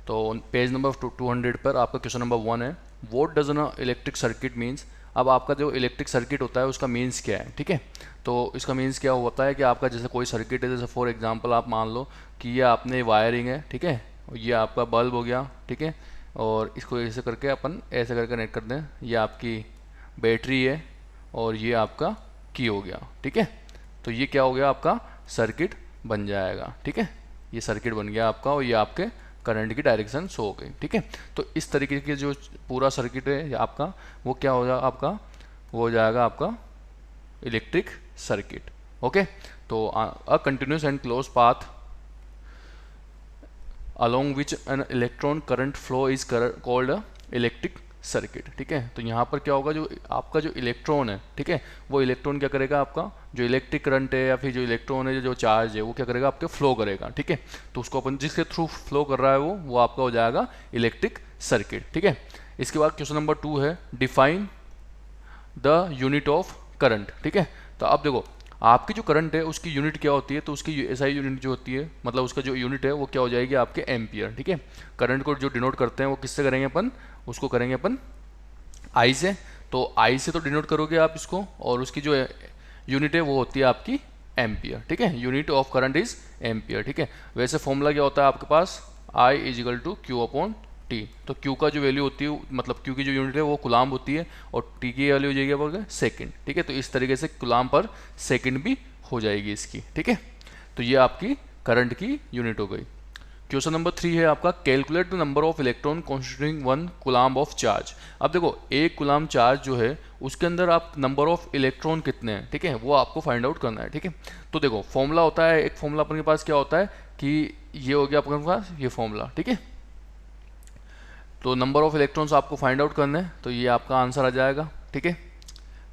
तो page number 200 पर आपका क्वेश्चन नंबर 1 है, what does an electric circuit means. अब आपका जो इलेक्ट्रिक सर्किट होता है उसका मीन्स क्या है, ठीक है। तो इसका मीन्स क्या होता है कि आपका जैसे कोई सर्किट है, जैसे फॉर एग्जांपल आप मान लो कि ये आपने वायरिंग है, ठीक है, ये आपका बल्ब हो गया, ठीक है, और इसको ऐसे करके अपन ऐसे करके कनेक्ट कर दें, ये आपकी बैटरी है और ये आपका की हो गया, ठीक है। तो ये क्या हो गया, आपका सर्किट बन जाएगा, ठीक है, ये सर्किट बन गया आपका और ये आपके करंट की डायरेक्शन शो हो गई, ठीक है। तो इस तरीके के जो पूरा सर्किट है आपका वो क्या हो जाएगा, आपका वो हो जाएगा आपका इलेक्ट्रिक सर्किट, ओके। तो a continuous and close path along which an electron current flow is called a electric circuit, ठीक है। तो यहाँ पर क्या होगा, जो आपका जो इलेक्ट्रॉन है, ठीक है, वो इलेक्ट्रॉन क्या करेगा, आपका जो इलेक्ट्रिक करंट है या फिर जो इलेक्ट्रॉन है, जो चार्ज है, वो क्या करेगा, आपके फ्लो करेगा, ठीक है। तो उसको अपन जिसके थ्रू फ्लो कर रहा है वो आपका हो जाएगा इलेक्ट्रिक सर्किट, ठीक है। इसके बाद क्वेश्चन नंबर 2 है, define the unit of current, ठीक है। तो अब देखो आपकी जो करंट है उसकी यूनिट क्या होती है, तो उसकी एसआई यूनिट जो होती है, मतलब उसका जो यूनिट है वो क्या हो जाएगी, आपके एम्पियर, ठीक है। करंट को जो डिनोट करते हैं वो किससे करेंगे अपन, उसको करेंगे अपन आई से। तो आई से तो डिनोट करोगे आप इसको, और उसकी जो यूनिट है वो होती है आपकी एम्पियर, ठीक है। Unit of current is ampere, ठीक है। वैसे फॉर्मूला क्या होता है आपके पास, I is equal to Q upon T. तो क्यू का जो वैल्यू होती है, मतलब क्यू की जो यूनिट है वो कुलाम होती है और टी की वैल्यू हो जाएगी बोल सेकंड, ठीक है। तो इस तरीके से कुलाम पर सेकंड भी हो जाएगी इसकी, ठीक है। तो ये आपकी करंट की यूनिट हो गई। क्वेश्चन नंबर 3 है आपका, calculate the number of electron constituting 1 coulomb of charge. अब देखो एक कुलाम चार्ज जो है उसके अंदर आप नंबर ऑफ इलेक्ट्रॉन कितने हैं, ठीक है, वो आपको फाइंड आउट करना है, ठीक है। तो देखो फॉर्मूला होता है, एक फॉर्मूला अपने पास क्या होता है कि ये हो गया अपने पास ये फॉर्मूला, ठीक है। तो नंबर ऑफ इलेक्ट्रॉन्स आपको फाइंड आउट करना है, तो ये आपका आंसर आ जाएगा, ठीक है।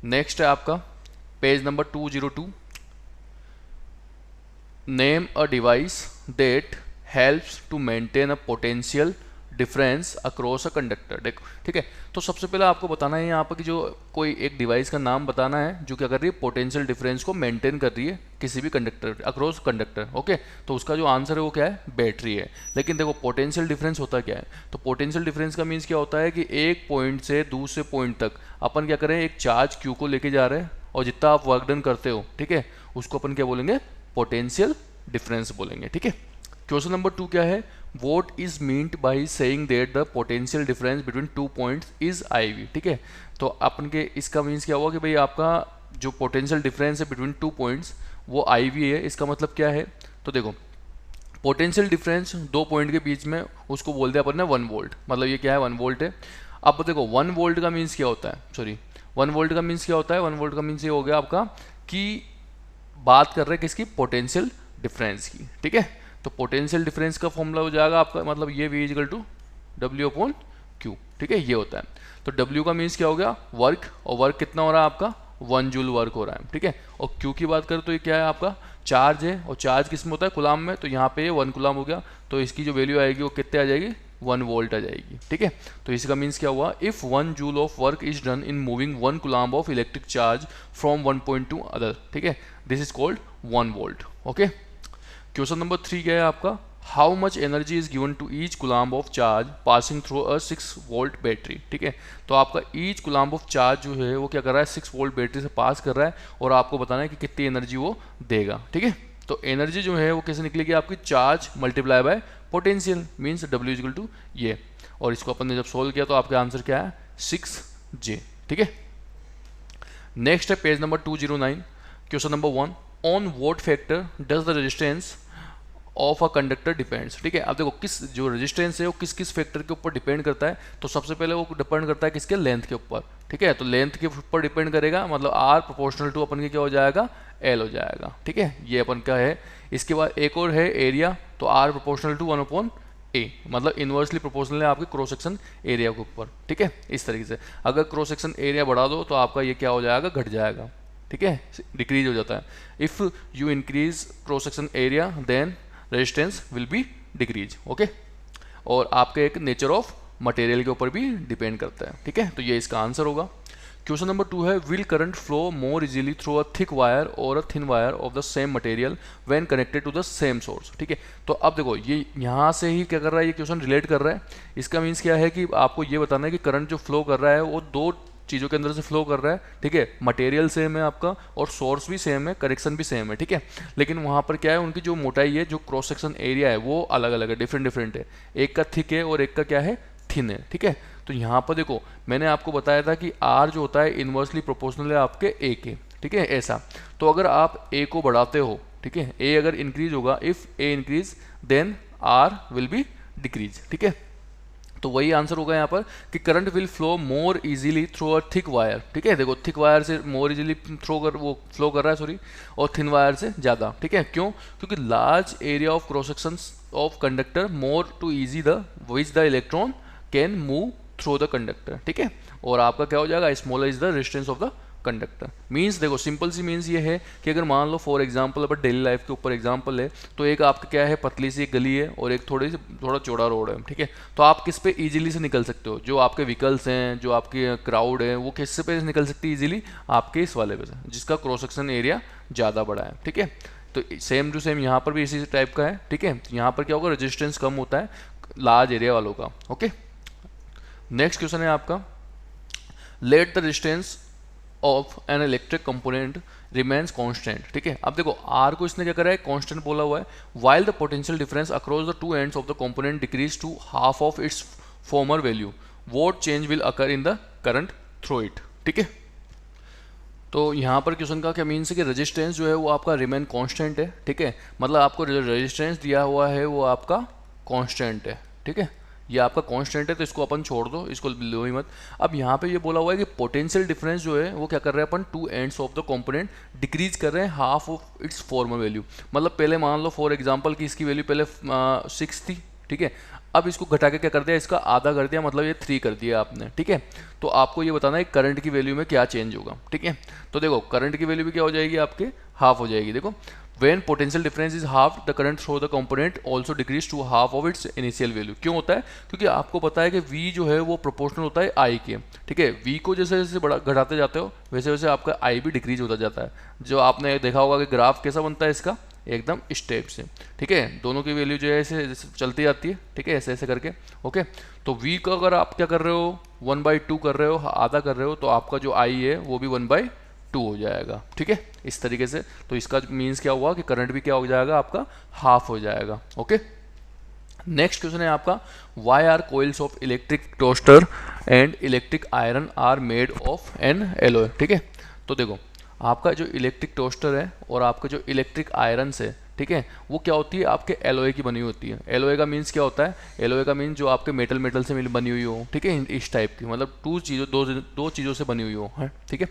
नेक्स्ट है आपका page number 202, name a device that helps to maintain a potential difference across a conductor. देखो ठीक है, तो सबसे पहले आपको बताना है यहाँ पर कि जो कोई एक डिवाइस का नाम बताना है जो क्या कर रही है, पोटेंशियल डिफरेंस को मेंटेन कर रही है किसी भी कंडक्टर अक्रॉस कंडक्टर, ओके। तो उसका जो आंसर है वो क्या है, बैटरी है। लेकिन देखो पोटेंशियल डिफरेंस होता क्या है, तो पोटेंशियल डिफरेंस का मीन्स क्या होता है कि एक पॉइंट से दूसरे पॉइंट तक अपन क्या करें, एक चार्ज क्यू को लेके जा रहे हैं और जितना आप वर्क डन करते हो, ठीक है, उसको अपन क्या बोलेंगे, पोटेंशियल डिफरेंस बोलेंगे, ठीक है। क्वेश्चन नंबर 2 क्या है, what is meant by saying that the potential difference between 2 points is I V, ठीक है। तो अपन के इसका मीन्स क्या हुआ कि भाई आपका जो पोटेंशियल डिफरेंस है बिटवीन 2 पॉइंट्स वो आई वी है। इसका मतलब क्या है, तो देखो पोटेंशियल डिफरेंस 2 पॉइंट के बीच में उसको बोल दिया अपन ने 1 वोल्ट, मतलब ये क्या है 1 वोल्ट है। अब देखो 1 वोल्ट का मीन्स क्या होता है, सॉरी 1 वोल्ट का मीन्स क्या होता है, 1 वोल्ट का मीन्स ये हो गया आपका कि बात कर रहे हैं किसकी, पोटेंशियल डिफरेंस की, ठीक है। तो पोटेंशियल डिफरेंस का फॉर्मूला हो जाएगा आपका, मतलब ये V equal to W upon Q, ठीक है, ये होता है। तो W का मीन्स क्या हो गया, वर्क, और वर्क कितना हो रहा है आपका 1 जूल वर्क हो रहा है, ठीक है। और Q की बात करें तो ये क्या है आपका चार्ज है, और चार्ज किस में होता है, कुलाम में। तो यहाँ पे ये 1 कुलाम हो गया, तो इसकी जो वैल्यू आएगी वो कितने आ जाएगी, 1 वोल्ट आ जाएगी, ठीक है। तो इसका मीन्स क्या हुआ, if 1 joule of work is done in moving 1 coulomb of electric charge from 1 point to other, ठीक है, this is called 1 volt, okay. Question number 3 क्या है आपका, how much energy is given to each coulomb of charge passing through a 6 volt battery, ठीक है। तो आपका each coulomb of charge जो है वो क्या कर रहा है, 6 वोल्ट बैटरी से पास कर रहा है, और आपको बताना है कि कितनी एनर्जी वो देगा, ठीक है। तो एनर्जी जो है वो कैसे निकलेगी आपकी, charge multiply by potential, means W equal to ये, और इसको अपन ने जब सोल्व किया तो आपका आंसर क्या है 6J, ठीक है। नेक्स्ट है page number 209, question number 1, on vote factor does the resistance of a conductor depends, ठीक है। अब देखो किस जो रेजिस्टेंस है वो किस किस फैक्टर के ऊपर डिपेंड करता है, तो सबसे पहले वो डिपेंड करता है किसके, लेंथ के ऊपर, ठीक है। तो लेंथ के ऊपर डिपेंड करेगा, मतलब R प्रोपोर्शनल टू अपन के क्या हो जाएगा, L हो जाएगा, ठीक है, ये अपन का है। इसके बाद एक और है एरिया, तो R प्रोपोर्शनल टू 1/A, मतलब इन्वर्सली प्रोपोर्शनल है आपके क्रॉस सेक्शन एरिया के ऊपर, ठीक है। इस तरीके से अगर क्रॉस सेक्शन एरिया बढ़ा दो तो आपका ये क्या हो जाएगा, घट जाएगा, ठीक है, डिक्रीज हो जाता है। If you increase cross section area then resistance will be decrease, okay. और आपके एक नेचर ऑफ मटेरियल के ऊपर भी डिपेंड करता है, ठीक है। तो ये इसका आंसर होगा। क्वेश्चन नंबर 2 है, will current flow more easily through a thick wire और a thin wire of the same material when connected to the same source. ठीक है, तो अब देखो ये यहाँ से ही क्या कर रहा है, ये क्वेश्चन रिलेट कर रहा है। इसका मीन्स क्या है कि आपको ये बताना है कि करंट जो फ्लो कर रहा है वो दो चीज़ों के अंदर से फ्लो कर रहा है। ठीक है, मटेरियल सेम है आपका और सोर्स भी सेम है, कनेक्शन भी सेम है। ठीक है, लेकिन वहाँ पर क्या है, उनकी जो मोटाई है, जो क्रॉस सेक्शन एरिया है वो अलग अलग है, डिफरेंट डिफरेंट है। एक का थिक है और एक का क्या है, थिन है। ठीक है, तो यहाँ पर देखो मैंने आपको बताया था कि आर जो होता है इन्वर्सली प्रोपोर्शनल है आपके ए के। ठीक है, ऐसा तो अगर आप ए को बढ़ाते हो, ठीक है, ए अगर इंक्रीज होगा, if A increase then R will be decrease. ठीक है, तो वही आंसर होगा यहाँ पर कि current will flow more easily through a thick wire. ठीक है, देखो थिक वायर से मोर इजीली फ्लो कर रहा है, सॉरी, और थिन वायर से ज़्यादा। ठीक है, क्यों? क्योंकि large area of cross section of conductor more to easy the which the electron can move through the conductor. ठीक है, और आपका क्या हो जाएगा, smaller is the resistance of the conductor. Means देखो सिंपल सी मीन्स ये है कि अगर मान लो फॉर एग्जांपल अपन डेली लाइफ के ऊपर एग्जांपल है, तो एक आपका क्या है, पतली सी एक गली है और एक थोड़ा चौड़ा रोड है। ठीक है, तो आप किस पे इजीली से निकल सकते हो, जो आपके व्हीकल्स हैं, जो आपके क्राउड है, वो किस पे निकल सकती है इजीली, आपके इस वाले पे से, जिसका क्रॉस सेक्शन एरिया ज़्यादा बड़ा है। ठीक है, तो सेम टू सेम यहाँ पर भी इसी टाइप का है। ठीक है, यहाँ पर क्या होगा, रेजिस्टेंस कम होता है लार्ज एरिया वालों का। ओके, नेक्स्ट क्वेश्चन है आपका, let the resistance of an electric component remains constant. ठीक है, अब देखो आर को इसने क्या करा है, कांस्टेंट बोला हुआ है, while the potential difference across the two ends of the component decrease to half of its former value, what change will occur in the current through it. ठीक है, तो यहाँ पर क्वेश्चन का क्या मीन्स है कि रेजिस्टेंस जो है वो आपका रिमेन कांस्टेंट है। ठीक है, मतलब आपको रेजिस्टेंस दिया हुआ है वो आपका कांस्टेंट है। ठीक है, ये आपका कांस्टेंट है, तो इसको अपन छोड़ दो, इसको लो ही मत। अब यहाँ पे ये बोला हुआ है कि पोटेंशियल डिफरेंस जो है वो क्या कर रहे हैं अपन, two ends of the component decrease कर रहे हैं half of its former value. मतलब पहले मान लो फॉर एग्जांपल कि इसकी वैल्यू पहले 6 थी। ठीक है, अब इसको घटा के क्या कर दिया, इसका आधा कर दिया, मतलब ये 3 कर दिया आपने। ठीक है, तो आपको ये बताना है करंट की वैल्यू में क्या चेंज होगा। ठीक है, तो देखो करंट की वैल्यू भी क्या हो जाएगी, आपके हाफ हो जाएगी। देखो when potential difference is half the current through the component also decrease to half of its initial value। क्यों होता है? क्योंकि आपको पता है कि V जो है वो प्रोपोर्शनल होता है I के। ठीक है, V को जैसे जैसे बड़ा घटाते जाते हो वैसे वैसे आपका I भी डिक्रीज होता जाता है। जो आपने देखा होगा कि ग्राफ कैसा बनता है इसका, एकदम स्टेप से। ठीक है, दोनों की वैल्यू जो है ऐसे चलती जाती है। ठीक है, ऐसे ऐसे करके। ओके, तो V को अगर आप क्या कर रहे हो, 1/2 कर रहे हो, आधा कर रहे हो, तो आपका जो I है वो भी 1/2 हो जाएगा। ठीक है, इस तरीके से। तो इसका मीन्स क्या हुआ कि करंट भी क्या हो जाएगा, आपका हाफ हो जाएगा। ओके, नेक्स्ट क्वेश्चन है आपका, why are coils of electric toaster and electric iron are made of an alloy. ठीक है, तो देखो आपका जो इलेक्ट्रिक टोस्टर है और आपका जो इलेक्ट्रिक आयरन है, ठीक है, वो क्या होती है, आपके एलॉय की बनी होती है। एलॉय का मीन्स क्या होता है, एलॉय का मीन्स जो आपके मेटल से बनी हुई हो। ठीक है, इस टाइप की, मतलब दो चीज़ों से बनी हुई हो है। ठीक है,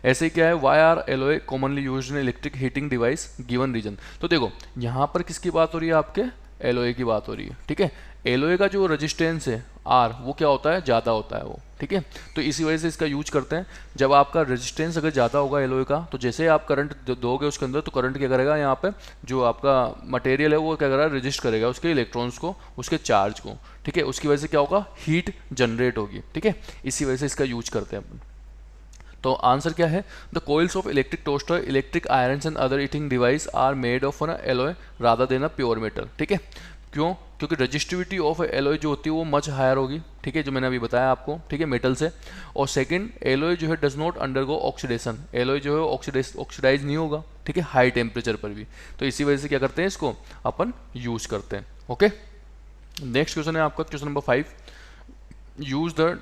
ऐसे ही क्या है, why are alloy commonly used in electric heating device given reason. तो देखो यहाँ पर किसकी बात हो रही है, आपके एलॉय की बात हो रही है। ठीक है, एलॉय का जो रेजिस्टेंस है आर, वो क्या होता है, ज़्यादा होता है वो। ठीक है, तो इसी वजह से इसका यूज करते हैं। जब आपका रेजिस्टेंस अगर ज़्यादा होगा एलॉय का, तो जैसे आप करंट दोगे उसके अंदर, तो करंट क्या करेगा, यहाँ पे जो आपका मटेरियल है वो क्या करेगा, रेजिस्ट करेगा उसके इलेक्ट्रॉन्स को, उसके चार्ज को। ठीक है, उसकी वजह से क्या होगा, हीट जनरेट होगी। ठीक है, इसी वजह से इसका यूज करते हैं अपन। तो आंसर क्या है, the coils of electric toaster, electric irons and other heating device are made of an alloy rather than a pure metal. ठीक है, क्यों? क्योंकि रजिस्टिविटी ऑफ एलॉय जो होती है वो मच हायर होगी। ठीक है, जो मैंने अभी बताया आपको। ठीक है, मेटल से। और सेकंड, एलॉय जो है does not undergo oxidation, alloy जो है ऑक्सीडाइज नहीं होगा। ठीक है, हाई टेम्परेचर पर भी। तो इसी वजह से क्या करते हैं, इसको अपन यूज करते हैं। ओके, नेक्स्ट क्वेश्चन है आपका question number 5, use the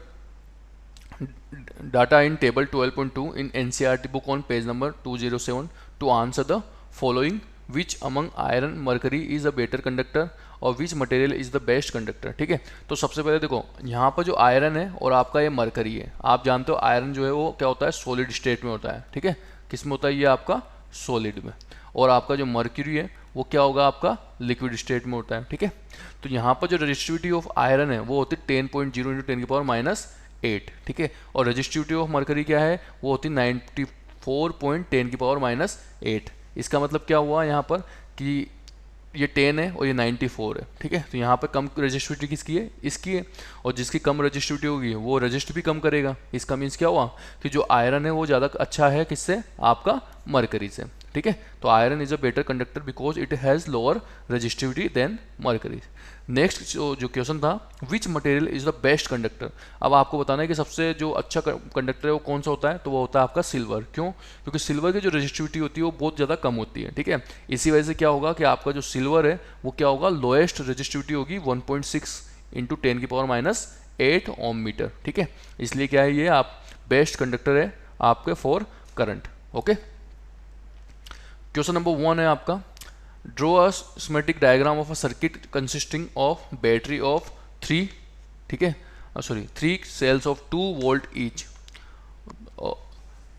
data in table 12.2 in NCERT book on page number 207 to answer the following, which among iron mercury is a better conductor और which material is the best conductor। ठीक है, तो सबसे पहले देखो यहाँ पर जो आयरन है और आपका ये मरकरी है, आप जानते हो आयरन जो है वो क्या होता है, सॉलिड स्टेट में होता है। ठीक है, किस में होता है, ये आपका सॉलिड में। और आपका जो मर्क्यूरी है वो क्या होगा, आपका लिक्विड स्टेट में होता है। ठीक है, तो यहाँ पर जो रेजिस्टिविटी ऑफ आयरन है वो होती है 10.0 × 10⁻⁸। ठीक है, और रेजिस्टिविटी ऑफ मरकरी क्या है, वो होती 94.10⁻⁸। इसका मतलब क्या हुआ यहाँ पर कि ये 10 है और ये 94 है, ठीक है। तो यहाँ पे कम रजिस्टिविटी किसकी है, इसकी है, और जिसकी कम रजिस्टिविटी होगी वो रजिस्ट भी कम करेगा। इसका मीन्स क्या हुआ कि जो आयरन है वो ज़्यादा अच्छा है किससे, आपका मरकरी से, ठीक है। तो iron is a better conductor because it has lower resistivity than mercury. Next जो क्वेश्चन था, which material is the best conductor. अब आपको बताना है कि सबसे जो अच्छा कंडक्टर है वो कौन सा होता है, तो वो होता है आपका सिल्वर। क्यों, क्योंकि सिल्वर की जो रजिस्टिविटी होती है वो बहुत ज़्यादा कम होती है, ठीक है। इसी वजह से क्या होगा कि आपका जो सिल्वर है वो क्या होगा, लोएस्ट रजिस्टिविटी होगी 1.6 इंटू 10⁻⁸ ओम मीटर, ठीक है। इसलिए क्या है, ये आप बेस्ट कंडक्टर है आपके for current. Okay, question number 1 है आपका, draw a schematic diagram of a circuit consisting of battery of 3, ठीक है, sorry 3 cells of 2 volt each,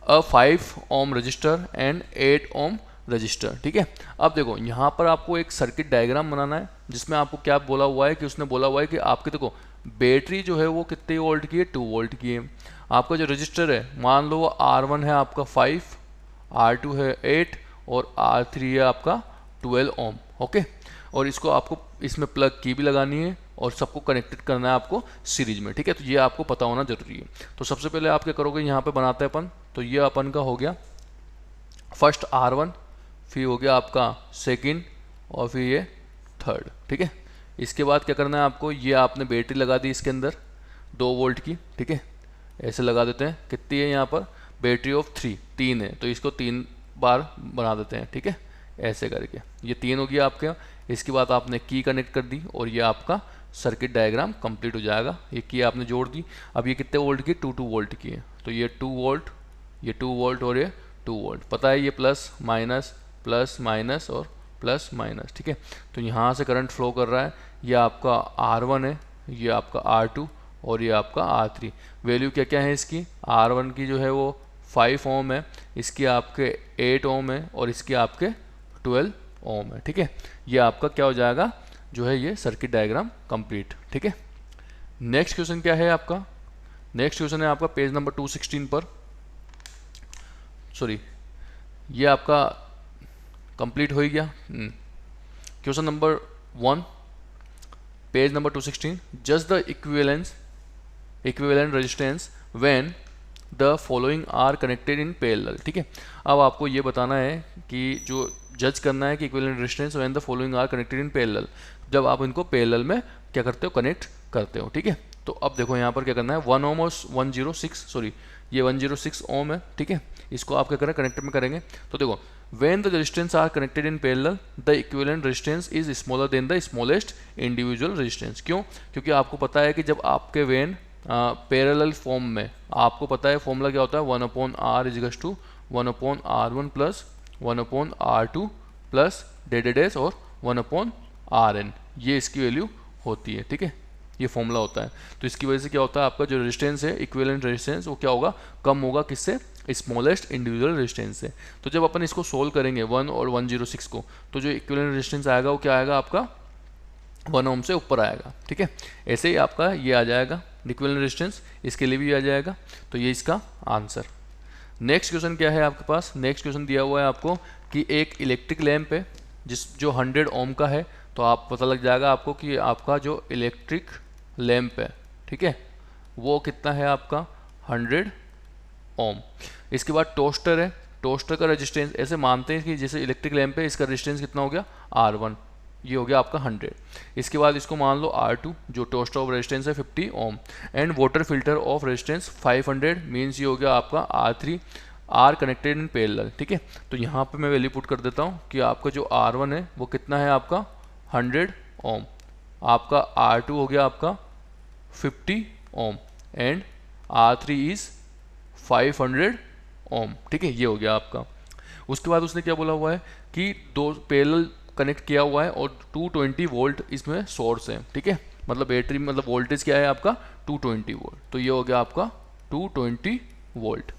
a 5 ohm resistor and 8 ohm resistor, ठीक है। अब देखो यहाँ पर आपको एक सर्किट डायग्राम बनाना है जिसमें आपको क्या बोला हुआ है कि उसने बोला हुआ है कि आपके देखो बैटरी जो है वो कितने वोल्ट की है, 2 वोल्ट की है। आपका जो रजिस्टर है मान लो वो R1 है आपका 5, R2 है 8 और R3 है आपका 12 ओम, ओके। और इसको आपको इसमें प्लग की भी लगानी है और सबको कनेक्टेड करना है आपको सीरीज में, ठीक है। तो ये आपको पता होना जरूरी है। तो सबसे पहले आप क्या करोगे, यहाँ पे बनाते हैं अपन, तो ये अपन का हो गया फर्स्ट R1, फिर हो गया आपका सेकंड और फिर ये थर्ड, ठीक है। इसके बाद क्या करना है आपको, ये आपने बैटरी लगा दी इसके अंदर 2 वोल्ट की, ठीक है। ऐसे लगा देते हैं, कितनी है यहाँ पर बैटरी ऑफ 3 है, तो इसको 3 बार बना देते हैं, ठीक है, ऐसे करके ये 3 हो गया आपके। इसके बाद आपने की कनेक्ट कर दी और ये आपका सर्किट डायग्राम कंप्लीट हो जाएगा। ये की आपने जोड़ दी। अब ये कितने वोल्ट की, 2 वोल्ट की है, तो ये 2 वोल्ट, ये 2 वोल्ट और ये 2 वोल्ट, पता है ये प्लस माइनस और प्लस माइनस, ठीक है। तो यहाँ से करंट फ्लो कर रहा है, ये आपका R1 है, ये आपका R2 और ये आपका R3। वैल्यू क्या क्या है इसकी, R1 की जो है वो 5 ओम है, इसकी आपके 8 ओम है और इसकी आपके 12 ओम है, ठीक है। ये आपका क्या हो जाएगा, जो है ये सर्किट डायग्राम कंप्लीट, ठीक है। नेक्स्ट क्वेश्चन क्या है आपका, नेक्स्ट क्वेश्चन है आपका पेज नंबर 216 पर, सॉरी ये आपका कंप्लीट हो ही गया। Question number 1 page number 216, just the equivalent resistance when the following are connected in parallel, ठीक है। अब आपको ये बताना है कि जो जज करना है कि equivalent resistance when the following are connected in parallel, जब आप इनको पैरेलल में क्या करते हो, कनेक्ट करते हो, ठीक है। तो अब देखो यहाँ पर क्या करना है, 1 ओम और 106, सॉरी ये 106 ओम है, ठीक है। इसको आप क्या करें, कनेक्टर में करेंगे। तो देखो when the resistance R connected in parallel the equivalent resistance is smaller than the smallest individual resistance. क्यों, क्योंकि आपको पता है कि जब आपके वेन पैरेलल फॉर्म में, आपको पता है फॉर्मूला क्या होता है, 1/r equals to 1/r1 plus 1/r2 plus डेडेडेस और 1/rn, ये इसकी वैल्यू होती है, ठीक है। ये फॉर्मूला होता है। तो इसकी वजह से क्या होता है, आपका जो रेजिस्टेंस है इक्विवेलेंट रेजिस्टेंस वो क्या होगा, कम होगा, किससे, स्मॉलेस्ट इंडिविजुअल रेजिस्टेंस से। तो जब अपन इसको सोल्व करेंगे 1 और 106 को, तो जो इक्विवेलेंट रेजिस्टेंस आएगा वो क्या आएगा आपका 1 ओम से ऊपर आएगा, ठीक है। ऐसे ही आपका ये आ जाएगा इक्विवेलेंट रेजिस्टेंस, इसके लिए भी आ जाएगा। तो ये इसका आंसर। नेक्स्ट क्वेश्चन क्या है आपके पास, नेक्स्ट क्वेश्चन दिया हुआ है आपको कि एक इलेक्ट्रिक लैंप है जो 100 ओम का है। तो आप पता लग जाएगा आपको कि आपका जो इलेक्ट्रिक लैंप है, ठीक है, वो कितना है आपका 100 ओम। इसके बाद टोस्टर है, टोस्टर का रेजिस्टेंस ऐसे मानते हैं कि जैसे इलेक्ट्रिक लैंप है, इसका रेजिस्टेंस कितना हो गया R1, ये हो गया आपका 100। इसके बाद इसको मान लो R2 जो टोस्टर ऑफ रेजिस्टेंस है 50 ohm, and water filter of resistance 500 means ये हो गया आपका R3, are connected in parallel, ठीक है। तो यहाँ पे मैं वैल्यू पुट कर देता हूँ कि आपका जो R1 है वो कितना है आपका 100 ओम, आपका R2 हो गया आपका 50 ओम एंड R3 इज 500 ओम, ठीक है, ये हो गया आपका। उसके बाद उसने क्या बोला हुआ है कि 2 पैरेलल कनेक्ट किया हुआ है और 220 वोल्ट इसमें सोर्स है, ठीक है, मतलब बैटरी मतलब वोल्टेज क्या है आपका 220 वोल्ट। तो ये हो गया आपका 220 volt.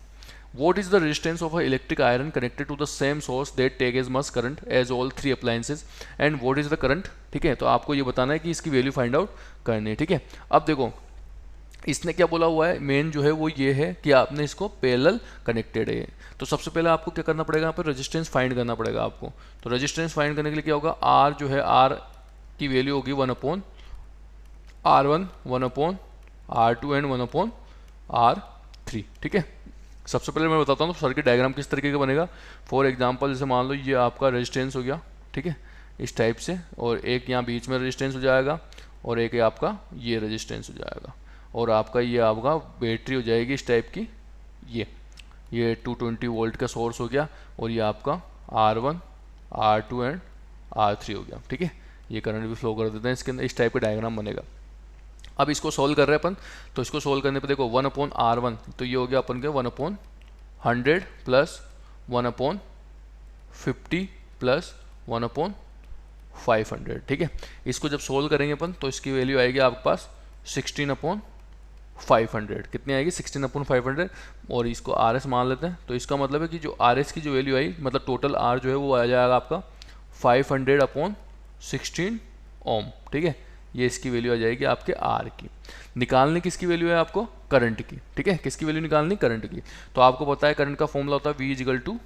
What is the resistance of an electric iron connected to the same source that take as much current as all 3 appliances and what is the current, ठीक है। तो आपको ये बताना है कि इसकी वैल्यू फाइंड आउट करनी है, ठीक है। अब देखो इसने क्या बोला हुआ है, मेन जो है वो ये है कि आपने इसको पैरेलल कनेक्टेड है। तो सबसे पहले आपको क्या करना पड़ेगा, यहाँ पर रेजिस्टेंस फाइंड करना पड़ेगा आपको। तो रेजिस्टेंस फाइंड करने के लिए क्या होगा, आर जो है, आर की वैल्यू होगी 1/R1, 1/R2 एंड 1/R3। ठीक है, सबसे पहले मैं बताता हूँ सर्किट डायग्राम किस तरीके का बनेगा। फॉर एग्जांपल जैसे मान लो ये आपका रेजिस्टेंस हो गया, ठीक है, इस टाइप से, और एक यहाँ बीच में रेजिस्टेंस हो जाएगा, और एक आपका ये रेजिस्टेंस हो जाएगा, और आपका ये आपका बैटरी हो जाएगी इस टाइप की, ये 220 वोल्ट का सोर्स हो गया, और ये आपका R1, R2 एंड R3 हो गया। ठीक है, ये करंट भी फ्लो कर देते हैं इसके अंदर, इस टाइप का डायग्राम बनेगा। अब इसको सोल्व कर रहे हैं अपन, तो इसको सोल्व करने पे देखो 1/R1, तो ये हो गया अपन के 1/100 प्लस 1/50 प्लस 1/500। ठीक है, इसको जब सोल्व करेंगे अपन तो इसकी वैल्यू आएगी आपके पास 16/500। कितनी आएगी, 16/500, और इसको RS मान लेते हैं। तो इसका मतलब है कि जो RS की जो वैल्यू आई, मतलब टोटल R जो है वो आ जाएगा आपका 500/16 ओम। ठीक है, ये इसकी वैल्यू आ जाएगी आपके R की। निकालने किसकी वैल्यू है आपको, करंट की। ठीक है, किसकी वैल्यू निकालनी, करंट की। तो आपको पता है करंट का फॉर्मूला होता है V =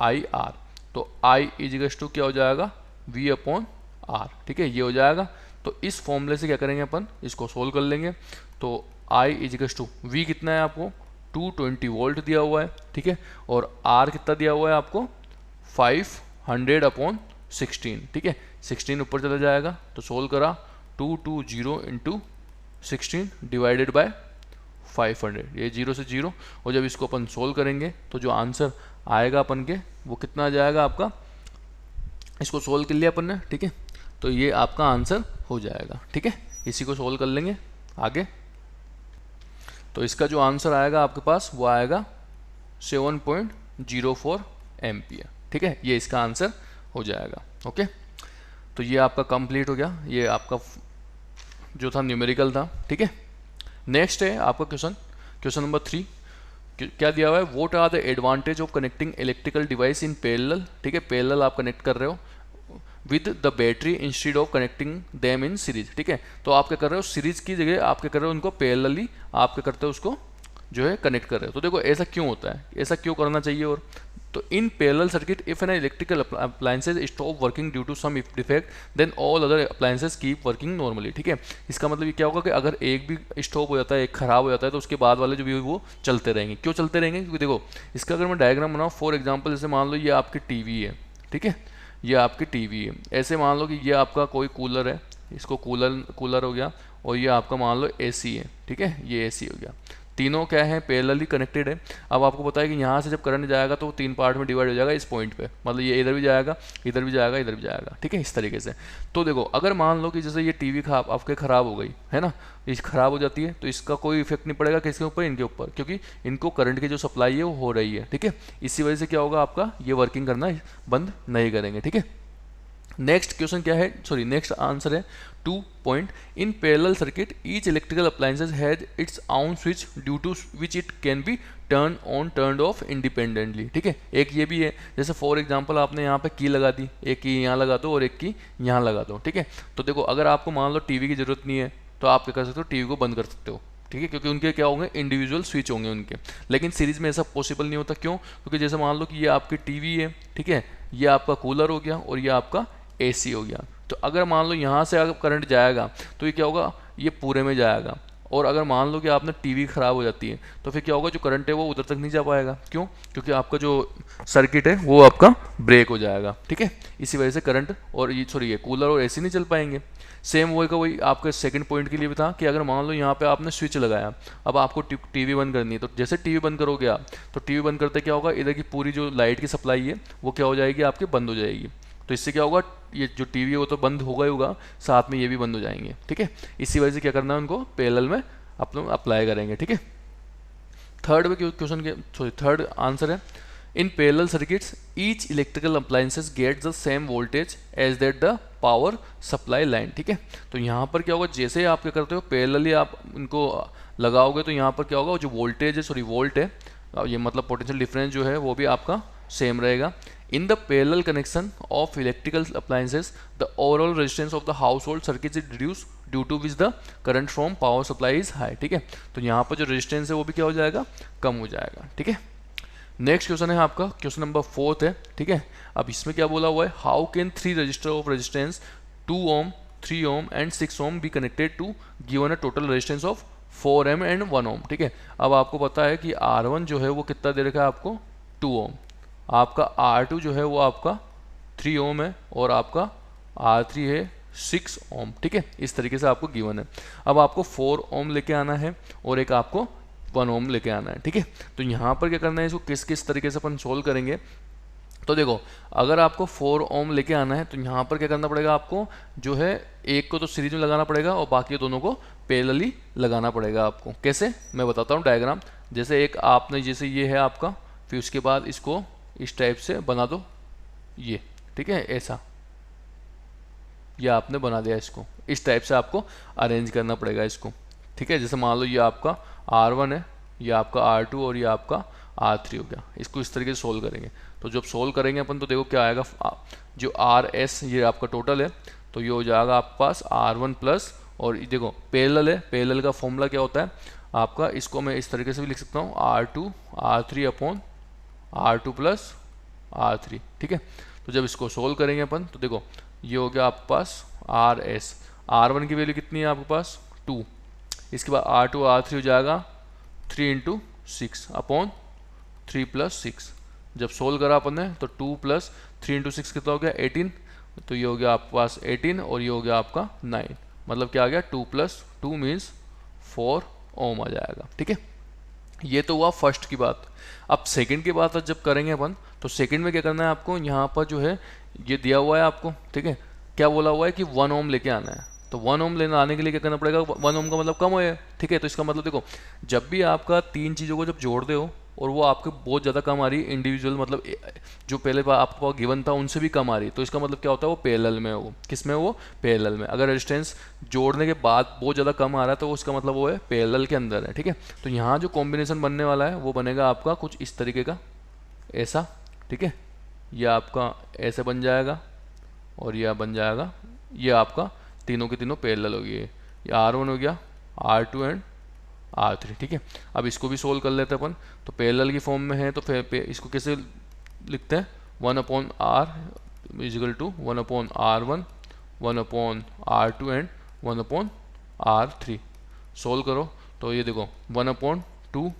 IR। तो I = क्या हो जाएगा, V/R। ठीक है, ये हो जाएगा। तो इस फॉर्मूले से क्या करेंगे अपन, इसको सोल्व कर लेंगे। तो I = V कितना है आपको, 220 वोल्ट दिया हुआ है। ठीक है, और R कितना दिया हुआ है आपको, 500/16। ठीक है, 16 ऊपर चला जाएगा, तो सोल्व करा 220 × 16 डिवाइडेड बाय 500, ये 0 से 0। और जब इसको अपन सोल्व करेंगे तो जो आंसर आएगा अपन के वो कितना आ जाएगा आपका, इसको सोल्व कर लिया अपन ने। ठीक है, तो ये आपका आंसर हो जाएगा। ठीक है, इसी को सोल्व कर लेंगे आगे। तो इसका जो आंसर आएगा आपके पास वो आएगा 7.04 एम्पियर। ठीक है, ये इसका आंसर हो जाएगा। ओके, तो ये आपका कंप्लीट हो गया, ये आपका जो था न्यूमेरिकल था। ठीक है, नेक्स्ट है आपका क्वेश्चन नंबर 3। क्या दिया हुआ है, what are the advantage of connecting electrical device in parallel. ठीक है, पैरेलल आप कनेक्ट कर रहे हो with the battery instead of connecting them in series. ठीक है, तो आप क्या कर रहे हो, सीरीज की जगह आप क्या कर रहे हो, उनको पैरेलली आप क्या करते हो, उसको जो है कनेक्ट कर रहे हो। तो देखो ऐसा क्यों होता है, ऐसा क्यों करना चाहिए। और तो in parallel circuit if an electrical appliances stop working due to some defect then all other appliances keep working normally. ठीक है, इसका मतलब ये क्या होगा कि अगर एक भी स्टॉप हो जाता है, एक खराब हो जाता है, तो उसके बाद वाले जो भी वो चलते रहेंगे। क्यों चलते रहेंगे, क्योंकि देखो इसका अगर मैं डायग्राम बनाऊँ, फॉर एग्जाम्पल जैसे मान लो ये आपकी टीवी है। ठीक है, ये आपकी टीवी है। ऐसे मान लो कि ये आपका कोई कूलर है, इसको कूलर हो गया, और ये आपका मान लो एसी है। ठीक है, ये एसी हो गया। तीनों क्या है, पैरेलली कनेक्टेड है। अब आपको पता है कि यहाँ से जब करंट जाएगा तो 3 पार्ट में डिवाइड हो जाएगा इस पॉइंट पे, मतलब ये इधर भी जाएगा, इधर भी जाएगा, इधर भी जाएगा। ठीक है, इस तरीके से। तो देखो अगर मान लो कि जैसे ये टीवी आपके ख़राब हो गई है ना, ये ख़राब हो जाती है, तो इसका कोई इफेक्ट नहीं पड़ेगा किसके ऊपर, इनके ऊपर, क्योंकि इनको करंट की जो सप्लाई है वो हो रही है। ठीक है, इसी वजह से क्या होगा, आपका ये वर्किंग करना बंद नहीं करेंगे। ठीक है, नेक्स्ट क्वेश्चन क्या है, सॉरी नेक्स्ट आंसर है 2 point. In parallel circuit each electrical appliances has its own switch due to which it can be turn on turn off independently. ठीक है, एक ये भी है, जैसे फॉर एग्जांपल आपने यहाँ पे की लगा दी, एक की यहाँ लगा दो और एक की यहाँ लगा दो। ठीक है, तो देखो अगर आपको मान लो टीवी की जरूरत नहीं है तो आप क्या कर सकते हो, टीवी को बंद कर सकते हो। ठीक है, क्योंकि उनके क्या होंगे, इंडिविजुअल स्विच होंगे उनके। लेकिन सीरीज में ऐसा पॉसिबल नहीं होता। क्यों, क्योंकि जैसे मान लो कि ये आपकी टीवी है, ठीक है, ये आपका कूलर हो गया और ये आपका एसी हो गया। तो अगर मान लो यहाँ से अगर करंट जाएगा तो ये क्या होगा, ये पूरे में जाएगा। और अगर मान लो कि आपने टीवी ख़राब हो जाती है तो फिर क्या होगा, जो करंट है वो उधर तक नहीं जा पाएगा। क्यों, क्योंकि आपका जो सर्किट है वो आपका ब्रेक हो जाएगा। ठीक है, इसी वजह से करंट और ये कूलर और एसी नहीं चल पाएंगे। सेम वही का वही आपके सेकंड पॉइंट के लिए भी था कि अगर मान लो यहाँ पे आपने स्विच लगाया, अब आपको टीवी बंद करनी है, तो जैसे टीवी बंद करोगे आप, तो टीवी बंद करते क्या होगा, इधर की पूरी जो लाइट की सप्लाई है वो क्या हो जाएगी, आपकी बंद हो जाएगी। तो इससे क्या होगा, ये जो टीवी है वो तो बंद होगा ही होगा, साथ में ये भी बंद हो जाएंगे। ठीक है, इसी वजह से क्या करना है, उनको पैरेलल में अपन अप्लाई करेंगे। ठीक है, थर्ड आंसर है, in parallel circuits each electrical appliances get the same voltage as that the power supply line. ठीक है, तो यहाँ पर क्या होगा, जैसे आप क्या करते हो पैरेलली आप इनको लगाओगे तो यहाँ पर क्या होगा, जो वोल्टेज है, वोल्ट है, ये मतलब पोटेंशियल डिफरेंस जो है वो भी आपका सेम रहेगा। In the parallel connection of electrical appliances, the overall resistance of the household circuit is reduced due to which the current from power supply is high। ठीक है, तो यहाँ पर जो रेजिस्टेंस है वो भी क्या हो जाएगा, कम हो जाएगा। ठीक है, नेक्स्ट क्वेश्चन है आपका क्वेश्चन नंबर 4 है। ठीक है, अब इसमें क्या बोला हुआ है, how can 3 resistor of resistance 2 ohm 3 ohm and 6 ohm be connected to given a total resistance of 4 M and 1 ohm. ठीक है, अब आपको पता है कि R1 जो है वो कितना दे रखा है आपको 2 ओम, आपका R2 जो है वो आपका 3 ओम है और आपका R3 है 6 ओम। ठीक है, इस तरीके से आपको गिवन है। अब आपको 4 ओम लेके आना है और एक आपको 1 ओम लेके आना है। ठीक है, तो यहाँ पर क्या करना है, इसको किस किस तरीके से अपन सोल्व करेंगे। तो देखो, अगर आपको 4 ओम लेके आना है तो यहाँ पर क्या करना पड़ेगा, आपको जो है एक को तो सीरीज में लगाना पड़ेगा और बाकी दोनों को पैरेलली लगाना पड़ेगा आपको। कैसे, मैं बताता हूँ डायग्राम। जैसे एक आपने, जैसे ये है आपका, फिर उसके बाद इसको इस टाइप से बना दो ये। ठीक है, ऐसा ये आपने बना दिया, इसको इस टाइप से आपको अरेंज करना पड़ेगा इसको। ठीक है, जैसे मान लो ये आपका R1 है, ये आपका R2 और ये आपका R3 हो गया। इसको इस तरीके से सोल्व करेंगे। तो जब सोल्व करेंगे अपन तो देखो क्या आएगा, जो RS ये आपका टोटल है, तो ये हो जाएगा आपके पास R1 प्लस, और देखो पैरेलल है, पैरेलल का फॉर्मूला क्या होता है आपका, इसको मैं इस तरीके से भी लिख सकता हूँ R2 R3 upon R2 plus R3। ठीक है, तो जब इसको सोल्व करेंगे अपन तो देखो ये हो गया आपके पास RS, R1 की वैल्यू कितनी है आपके पास 2, इसके बाद R2 R3 हो जाएगा 3 × 6 अपॉन 3 + 6। जब सोल्व करा अपन ने तो 2 + 3 × 6 कितना हो गया 18, तो ये हो गया आपके पास 18 और ये हो गया आपका 9, मतलब क्या आ गया 2 + 2 मीन्स 4 ओम आ जाएगा। ठीक है, ये तो हुआ फर्स्ट की बात। अब सेकंड की बात जब करेंगे अपन तो सेकंड में क्या करना है आपको, यहाँ पर जो है ये दिया हुआ है आपको। ठीक है, क्या बोला हुआ है कि 1 ओम लेके आना है, तो 1 ओम लेने आने के लिए क्या करना पड़ेगा, 1 ओम का मतलब कम है। ठीक है, तो इसका मतलब देखो, जब भी आपका 3 चीज़ों को जब जोड़ दे हो और वो आपके बहुत ज़्यादा कम आ रही है, इंडिविजुअल मतलब जो पहले आपको गिवन था उनसे भी कम आ रही है, तो इसका मतलब क्या होता है, वो पैरेलल में है। वो किस में, वो पैरेलल में। अगर रेजिस्टेंस जोड़ने के बाद बहुत ज़्यादा कम आ रहा है तो उसका मतलब वो है पैरेलल के अंदर है। ठीक है, तो यहाँ जो कॉम्बिनेशन बनने वाला है वो बनेगा आपका कुछ इस तरीके का, ऐसा। ठीक है, ये आपका ऐसे बन जाएगा और यह बन जाएगा, ये आपका तीनों के तीनों पैरेलल हो गए। ये R1 हो गया, R2 एंड R3। ठीक है, अब इसको भी सोल्व कर लेते हैं अपन। तो पैरेलल की फॉर्म में है तो फिर इसको कैसे लिखते हैं, 1/R = 1/R1 1/R2 and 1/R3। Solve करो तो ये देखो 1/2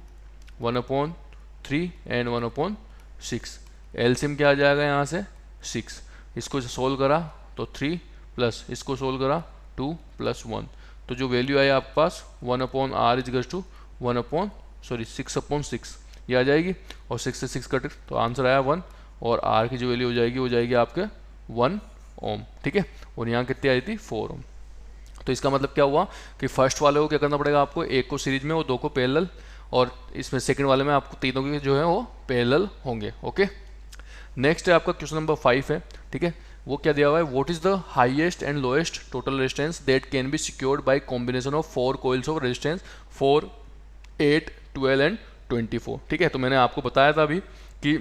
1/3 एंड 1/6। एलसीएम क्या आ जाएगा यहाँ से 6। इसको सोल्व करा तो 3 प्लस इसको सोल्व करा 2 + 1, तो जो वैल्यू आई आपके पास 1/R = 6/6 ये आ जाएगी, और 6 से 6 कटे तो आंसर आया 1, और R की जो वैल्यू हो जाएगी वो जाएगी आपके 1 ओम। ठीक है, और यहाँ कितनी आई थी 4 ओम। तो इसका मतलब क्या हुआ कि फर्स्ट वाले को क्या करना पड़ेगा आपको, एक को सीरीज में और 2 को पैरेलल, और इसमें सेकंड वाले में आपको तीनों के जो है वो पैरेलल होंगे। ओके, नेक्स्ट है आपका क्वेश्चन नंबर 5 है। ठीक है, वो क्या दिया हुआ है, what is the highest and lowest total resistance that can be secured by combination of 4 coils of resistance 4, 8, 12 and 24। ठीक है, तो मैंने आपको बताया था अभी कि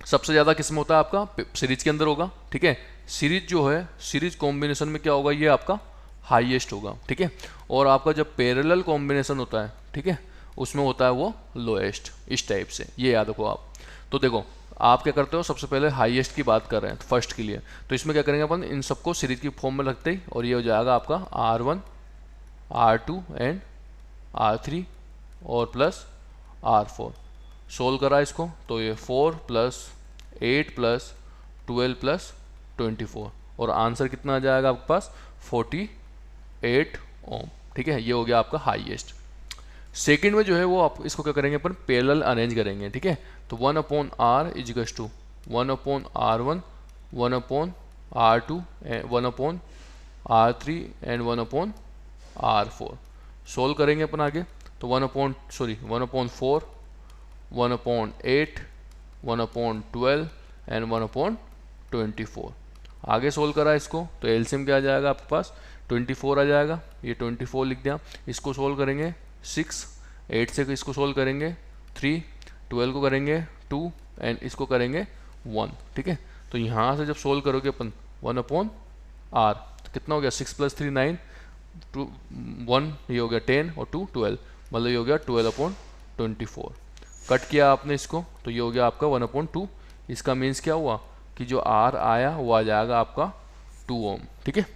सबसे ज़्यादा किस में होता है आपका, सीरीज के अंदर होगा। ठीक है, सीरीज जो है, सीरीज कॉम्बिनेशन में क्या होगा, ये आपका हाईएस्ट होगा। ठीक है, और आपका जब पैरेलल कॉम्बिनेशन होता है, ठीक है, उसमें होता है वो लोएस्ट, इस टाइप से, ये याद रखो आप। तो देखो आप क्या करते हो, सबसे पहले हाईएस्ट की बात कर रहे हैं फर्स्ट के लिए, तो इसमें क्या करेंगे अपन, इन सबको सीरीज की फॉर्म में रखते ही, और ये हो जाएगा आपका R1 R2 एंड R3 और प्लस R4। सोल्व करा इसको तो ये 4 + 8 + 12 + 24, और आंसर कितना आ जाएगा आपके पास 48 ओम। ठीक है, ये हो गया आपका हाईएस्ट। सेकंड में जो है वो आप इसको क्या करेंगे अपन, पैरेलल अरेंज करेंगे। ठीक है, तो 1/R = 1/R1 1/R2 1/R3 and 1/R4। Solve करेंगे अपन आगे तो 1/4 1/8 1/12 एंड 1/24। आगे सोल्व करा इसको तो एलसीएम क्या आ जाएगा आपके पास 24 आ जाएगा, ये 24 लिख दिया। इसको सोल्व करेंगे 6, 8 से इसको सोल्व करेंगे 3, 12 को करेंगे 2 एंड इसको करेंगे 1, ठीक है। तो यहाँ से जब सोल्व करोगे अपन 1/r, तो कितना हो गया 6 + 3 9, 1 ये हो गया 10 और 2 12, मतलब ये हो गया 12/24। कट किया आपने इसको तो ये हो गया आपका 1/2। इसका मीन्स क्या हुआ कि जो r आया वो आ जाएगा आपका 2 ओम, ठीक है,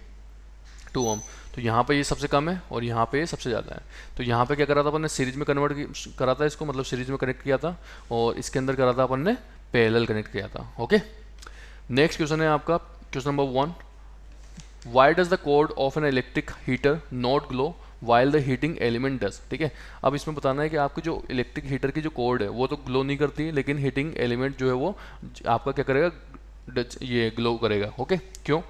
2 ओम। तो यहाँ पे ये सबसे कम है और यहाँ पे ये सबसे ज़्यादा है। तो यहाँ पे क्या करा था अपन ने, सीरीज में कन्वर्ट करा था इसको, मतलब सीरीज में कनेक्ट किया था, और इसके अंदर करा था अपन ने पैरेलल कनेक्ट किया था। ओके, नेक्स्ट क्वेश्चन है आपका question number 1, why does the code of N electric heater not glow while the heating element does, ठीक है। अब इसमें बताना है कि आपकी जो इलेक्ट्रिक हीटर की जो कोड है वो तो ग्लो नहीं करती, लेकिन हीटिंग एलिमेंट जो है वो आपका क्या करेगा, ये ग्लो करेगा। ओके, क्यों?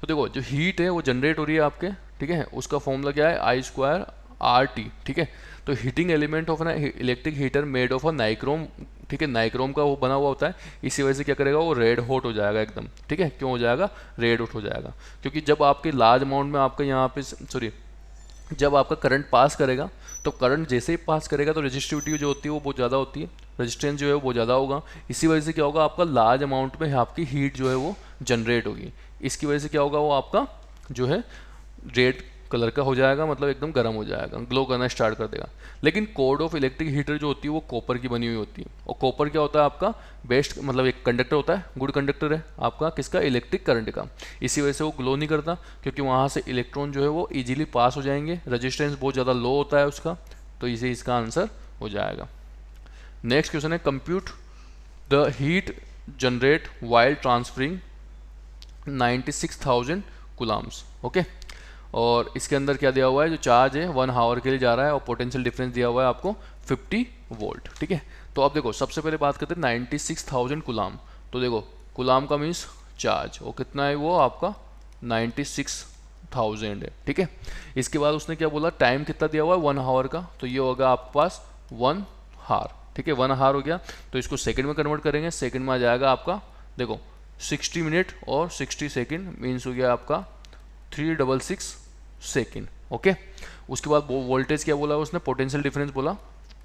तो देखो जो हीट है वो जनरेट हो रही है आपके, ठीक है, उसका फॉर्मूला क्या है, I²RT, ठीक है। तो heating element of N electric heater made of a nichrome, ठीक है, नाइक्रोम का वो बना हुआ होता है, इसी वजह से क्या करेगा वो रेड हॉट हो जाएगा एकदम, ठीक है। क्यों हो जाएगा रेड हॉट हो जाएगा? क्योंकि जब आपके लार्ज अमाउंट में आपका यहाँ पे जब आपका करंट पास करेगा, तो करंट जैसे ही पास करेगा तो रेजिस्टिविटी जो होती है वो बहुत ज़्यादा होती है, रेजिस्टेंस जो है वो बहुत ज़्यादा होगा। इसी वजह से क्या होगा, आपका लार्ज अमाउंट में आपकी हीट जो है वो जनरेट होगी। इसकी वजह से क्या होगा, वो आपका जो है रेड कलर का हो जाएगा, मतलब एकदम गर्म हो जाएगा, ग्लो करना स्टार्ट कर देगा। लेकिन कोड ऑफ इलेक्ट्रिक हीटर जो होती है वो कॉपर की बनी हुई होती है, और कॉपर क्या होता है आपका बेस्ट, मतलब एक कंडक्टर होता है, गुड कंडक्टर है आपका किसका, इलेक्ट्रिक करंट का। इसी वजह से वो ग्लो नहीं करता, क्योंकि वहाँ से इलेक्ट्रॉन जो है वो ईजिली पास हो जाएंगे, रजिस्टेंस बहुत ज़्यादा लो होता है उसका, तो इसे इसका आंसर हो जाएगा। नेक्स्ट क्वेश्चन है, compute the heat generate while transferring 96,000 Coulomb's. Okay, और इसके अंदर क्या दिया हुआ है, जो चार्ज है 1 आवर के लिए जा रहा है, और पोटेंशियल डिफरेंस दिया हुआ है आपको 50 वोल्ट, ठीक है। तो अब देखो सबसे पहले बात करते हैं 96,000 कूलम। तो देखो कूलम का मीन्स चार्ज, और कितना है वो आपका 96,000 है, ठीक है। इसके बाद उसने क्या बोला, टाइम कितना दिया हुआ है 1 आवर का, तो ये होगा आपके पास 1 आवर, ठीक है, 1 आवर हो गया। तो इसको सेकंड में कन्वर्ट करेंगे, सेकंड में आ जाएगा आपका देखो 60 मिनट और 60 सेकंड, मीन्स हो गया आपका 366 सेकेंड। ओके, उसके बाद वो वोल्टेज क्या बोला उसने, पोटेंशियल डिफरेंस बोला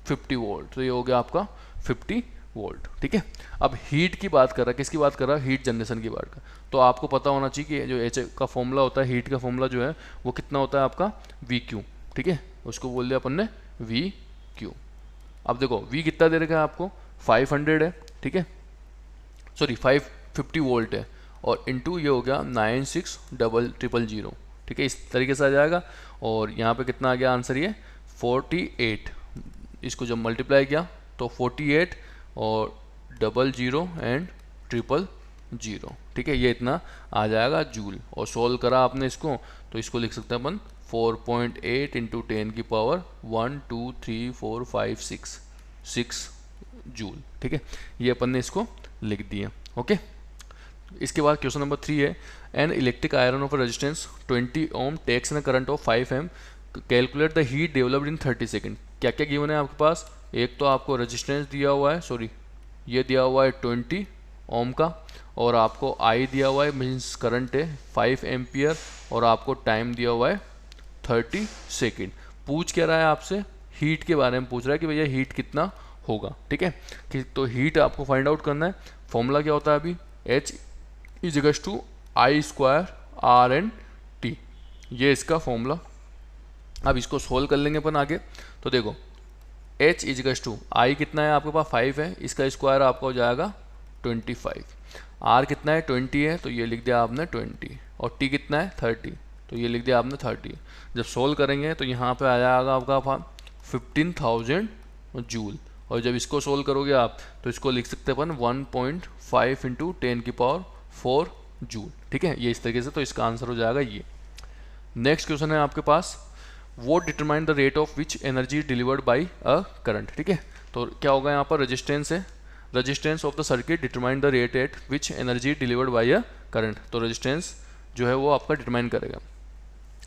50 वोल्ट, तो ये हो गया आपका 50 वोल्ट, ठीक है। अब हीट की बात कर रहा है, किसकी बात कर रहा है, हीट जनरेशन की बात कर। तो आपको पता होना चाहिए कि जो एच का फॉर्मूला होता है, हीट का फॉर्मूला जो है वो कितना होता है आपका VQ, ठीक है, उसको बोल दिया अपन ने VQ। अब देखो V कितना दे रखा है आपको 500 है, ठीक है, सॉरी 550 वोल्ट है, और इंटू ये हो गया 96,000, ठीक है, इस तरीके से आ जाएगा। और यहाँ पे कितना आ गया आंसर, ये 48, इसको जब मल्टीप्लाई किया तो 48 और 00 एंड 000, ठीक है, ये इतना आ जाएगा जूल। और सोल्व करा आपने इसको, तो इसको लिख सकते हैं अपन 4.8 इंटू 10 की पावर 1 2 3 4 5 6 जूल, ठीक है, ये अपन ने इसको लिख दिया। ओके, इसके बाद क्वेश्चन नंबर 3 है, an electric iron of resistance 20 ohm takes an current of 5 M, calculate the heat developed in 30 second. क्या क्या गिवन है आपके पास, एक तो आपको रेजिस्टेंस दिया हुआ है, सॉरी ये दिया हुआ है 20 ओम का, और आपको आई दिया हुआ है, मीन्स करंट है 5 एम्पियर, और आपको टाइम दिया हुआ है 30 सेकेंड। पूछ क्या रहा है आपसे, हीट के बारे में पूछ रहा है कि भैया हीट कितना होगा, ठीक है। कि तो हीट आपको फाइंड आउट करना है, फॉर्मूला क्या होता है अभी, H = I²RNT, ये इसका फॉर्मूला। अब इसको सोल्व कर लेंगे अपन आगे। तो देखो H = I कितना है आपके पास 5 है, इसका स्क्वायर आपका हो जाएगा 25, R कितना है 20 है, तो ये लिख दिया आपने 20, और T कितना है 30, तो ये लिख दिया आपने 30। जब सोल्व करेंगे तो यहाँ पे आ जाएगा आपका 15,000 जूल, और जब इसको सोल्व करोगे आप तो इसको लिख सकते हैं अपन 1.5 इंटू 10 की पावर 4 जूल, ठीक है, ये इस तरीके से, तो इसका आंसर हो जाएगा ये। नेक्स्ट क्वेश्चन है आपके पास, वो determine the rate of which energy delivered by a current, ठीक है। तो क्या होगा यहाँ पर, रेजिस्टेंस है, resistance of the circuit determine the rate at which energy delivered by a current, तो रेजिस्टेंस जो है वो आपका डिटरमाइन करेगा।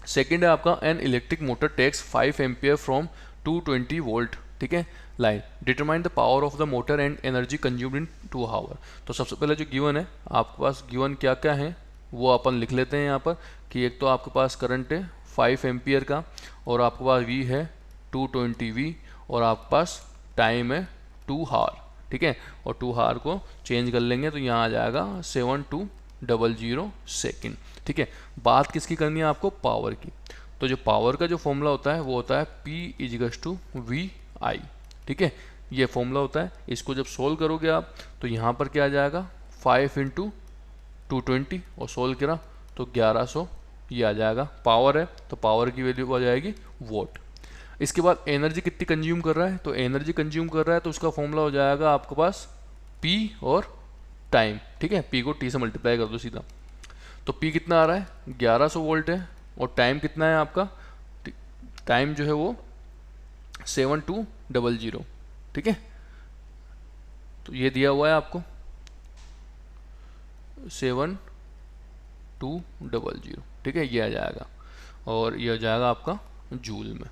सेकेंड है आपका, an electric motor takes 5 ampere from 220 volt, ठीक है, line, determine the power of the motor and energy consumed in 2 our. तो सबसे पहले जो गिवन है आपके पास, गिवन क्या क्या है वो अपन लिख लेते हैं यहाँ पर, कि एक तो आपके पास करंट है 5 एम्पियर का, और आपके पास V है 220 V, और आपके पास टाइम है 2 आवर, ठीक है, और 2 हार को चेंज कर लेंगे तो यहाँ आ जाएगा 7200 सेकेंड। ठीक है, बात किसकी करनी है आपको, पावर की। तो जो पावर का जो फॉर्मूला होता है वो होता है P=VI। ठीक है, ये फॉर्मूला होता है। इसको जब सोल्व करोगे आप तो यहाँ पर क्या आ जाएगा 5 × 220 और सोल्व करा तो 1100 ये आ जाएगा। पावर है तो पावर की वैल्यू आ जाएगी वोट। इसके बाद एनर्जी कितनी कंज्यूम कर रहा है, तो एनर्जी कंज्यूम कर रहा है तो उसका फॉर्मूला हो जाएगा आपके पास P और टाइम। ठीक है, P को T से मल्टीप्लाई कर दो सीधा, तो P कितना आ रहा है 1100 वोल्ट है, और टाइम कितना है आपका, टाइम जो है वो 7200। ठीक है, तो ये दिया हुआ है आपको 7200। ठीक है, ये आ जाएगा और ये आ जाएगा आपका जूल में।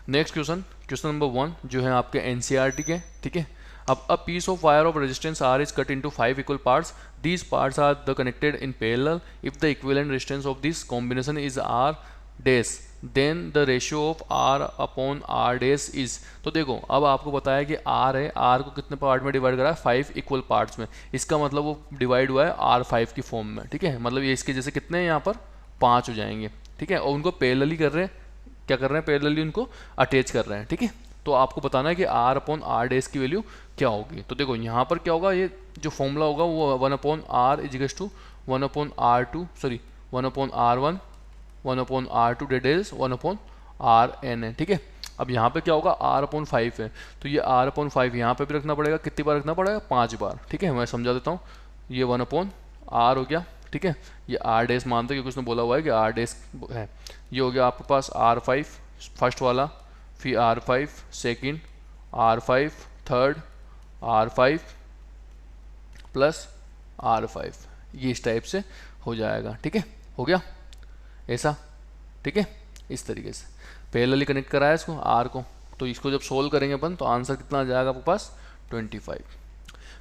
नेक्स्ट क्वेश्चन नंबर 1 जो है आपके एनसीईआरटी के। ठीक है, अब a piece of wire of resistance R is cut into 5 equal parts, these parts are the connected in parallel, if the equivalent resistance of this combination is R dash then the ratio of R upon R dash is. तो देखो अब आपको बताया कि are है, are को कितने part में डिवाइड करा है 5 इक्वल पार्ट्स में, इसका मतलब वो डिवाइड हुआ है R5 की फॉर्म में। ठीक है, मतलब ये इसके जैसे कितने हैं यहाँ पर 5 हो जाएंगे। ठीक है, और उनको पैरेलली कर रहे हैं, क्या कर रहे हैं, पैरेलली उनको अटैच कर रहे हैं। ठीक है, तो आपको बताना है कि R अपॉन आर डैश की वैल्यू क्या होगी। तो देखो यहाँ पर क्या होगा, ये जो फॉर्मूला होगा वो 1/R = 1/R2 sorry 1/R1 1/R2 date is 1/Rn है। ठीक है, अब यहाँ पे क्या होगा R/5 है, तो ये R/5 यहाँ पे भी रखना पड़ेगा, कितनी बार रखना पड़ेगा 5 बार। ठीक है, मैं समझा देता हूँ, ये 1/R हो गया। ठीक है, ये R डैश मानते हैं क्योंकि उसने बोला हुआ है कि R डैश है। ये हो गया आपके पास R5 फर्स्ट वाला, फिर R5 second, R5 third, R5 plus R5, ये इस टाइप से हो जाएगा। ठीक है, हो गया ऐसा। ठीक है, इस तरीके से पैरेलली कनेक्ट करा है इसको R को, तो इसको जब सोल्व करेंगे अपन तो आंसर कितना आ जाएगा आपके पास 25।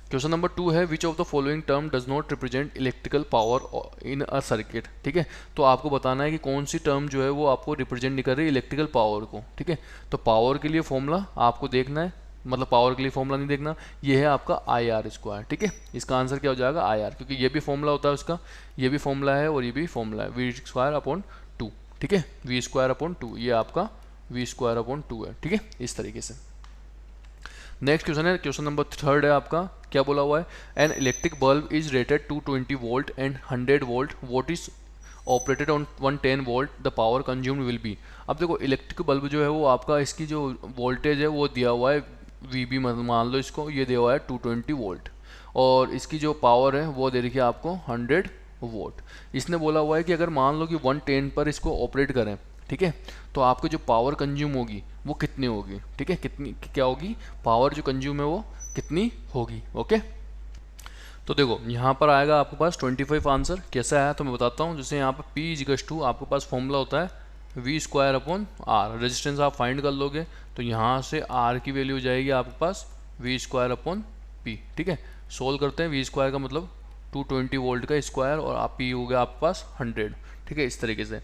क्वेश्चन नंबर 2 है which of the following term does not represent electrical power in a circuit. ठीक है, तो आपको बताना है कि कौन सी टर्म जो है वो आपको रिप्रेजेंट नहीं कर रही इलेक्ट्रिकल पावर को। ठीक है, तो पावर के लिए फॉर्मूला आपको देखना है, मतलब पावर के लिए फॉर्मूला नहीं देखना, ये है आपका IR²। ठीक है, इसका आंसर क्या हो जाएगा IR, क्योंकि ये भी फॉर्मूला होता है उसका, ये भी फॉर्मूला है और ये भी फॉर्मूला है V²/2। ठीक है, V²/2 ये आपका V²/2 है। ठीक है, इस तरीके से। नेक्स्ट क्वेश्चन है, क्वेश्चन नंबर 3 है आपका, क्या बोला हुआ है, an electric bulb is rated 220 volt and 100 volt, vote is operated on 110 volt, the power consumed will be. अब देखो इलेक्ट्रिक बल्ब जो है वो आपका, इसकी जो वोल्टेज है वो दिया हुआ है VB, मान लो इसको, ये दिया हुआ है 220 वोल्ट, और इसकी जो पावर है वो दे रखी है आपको 100 वोट। इसने बोला हुआ है कि अगर मान लो कि 110 पर इसको ऑपरेट करें, ठीक है, तो आपको जो पावर कंज्यूम होगी वो कितनी होगी। ठीक है, कितनी क्या होगी, पावर जो कंज्यूम है वो कितनी होगी। ओके, तो देखो यहाँ पर आएगा आपके पास 25 आंसर। कैसा आया तो मैं बताता हूँ। जैसे यहाँ पर P = आपके पास फॉर्मूला होता है V²/R, रेजिस्टेंस आप फाइंड कर लोगे तो यहाँ से R की वैल्यू हो जाएगी आपके पास V²/P। ठीक है, सोल्व करते हैं, V² का मतलब 220 वोल्ट का स्क्वायर और आप P हो गया आपके पास 100। ठीक है, इस तरीके से,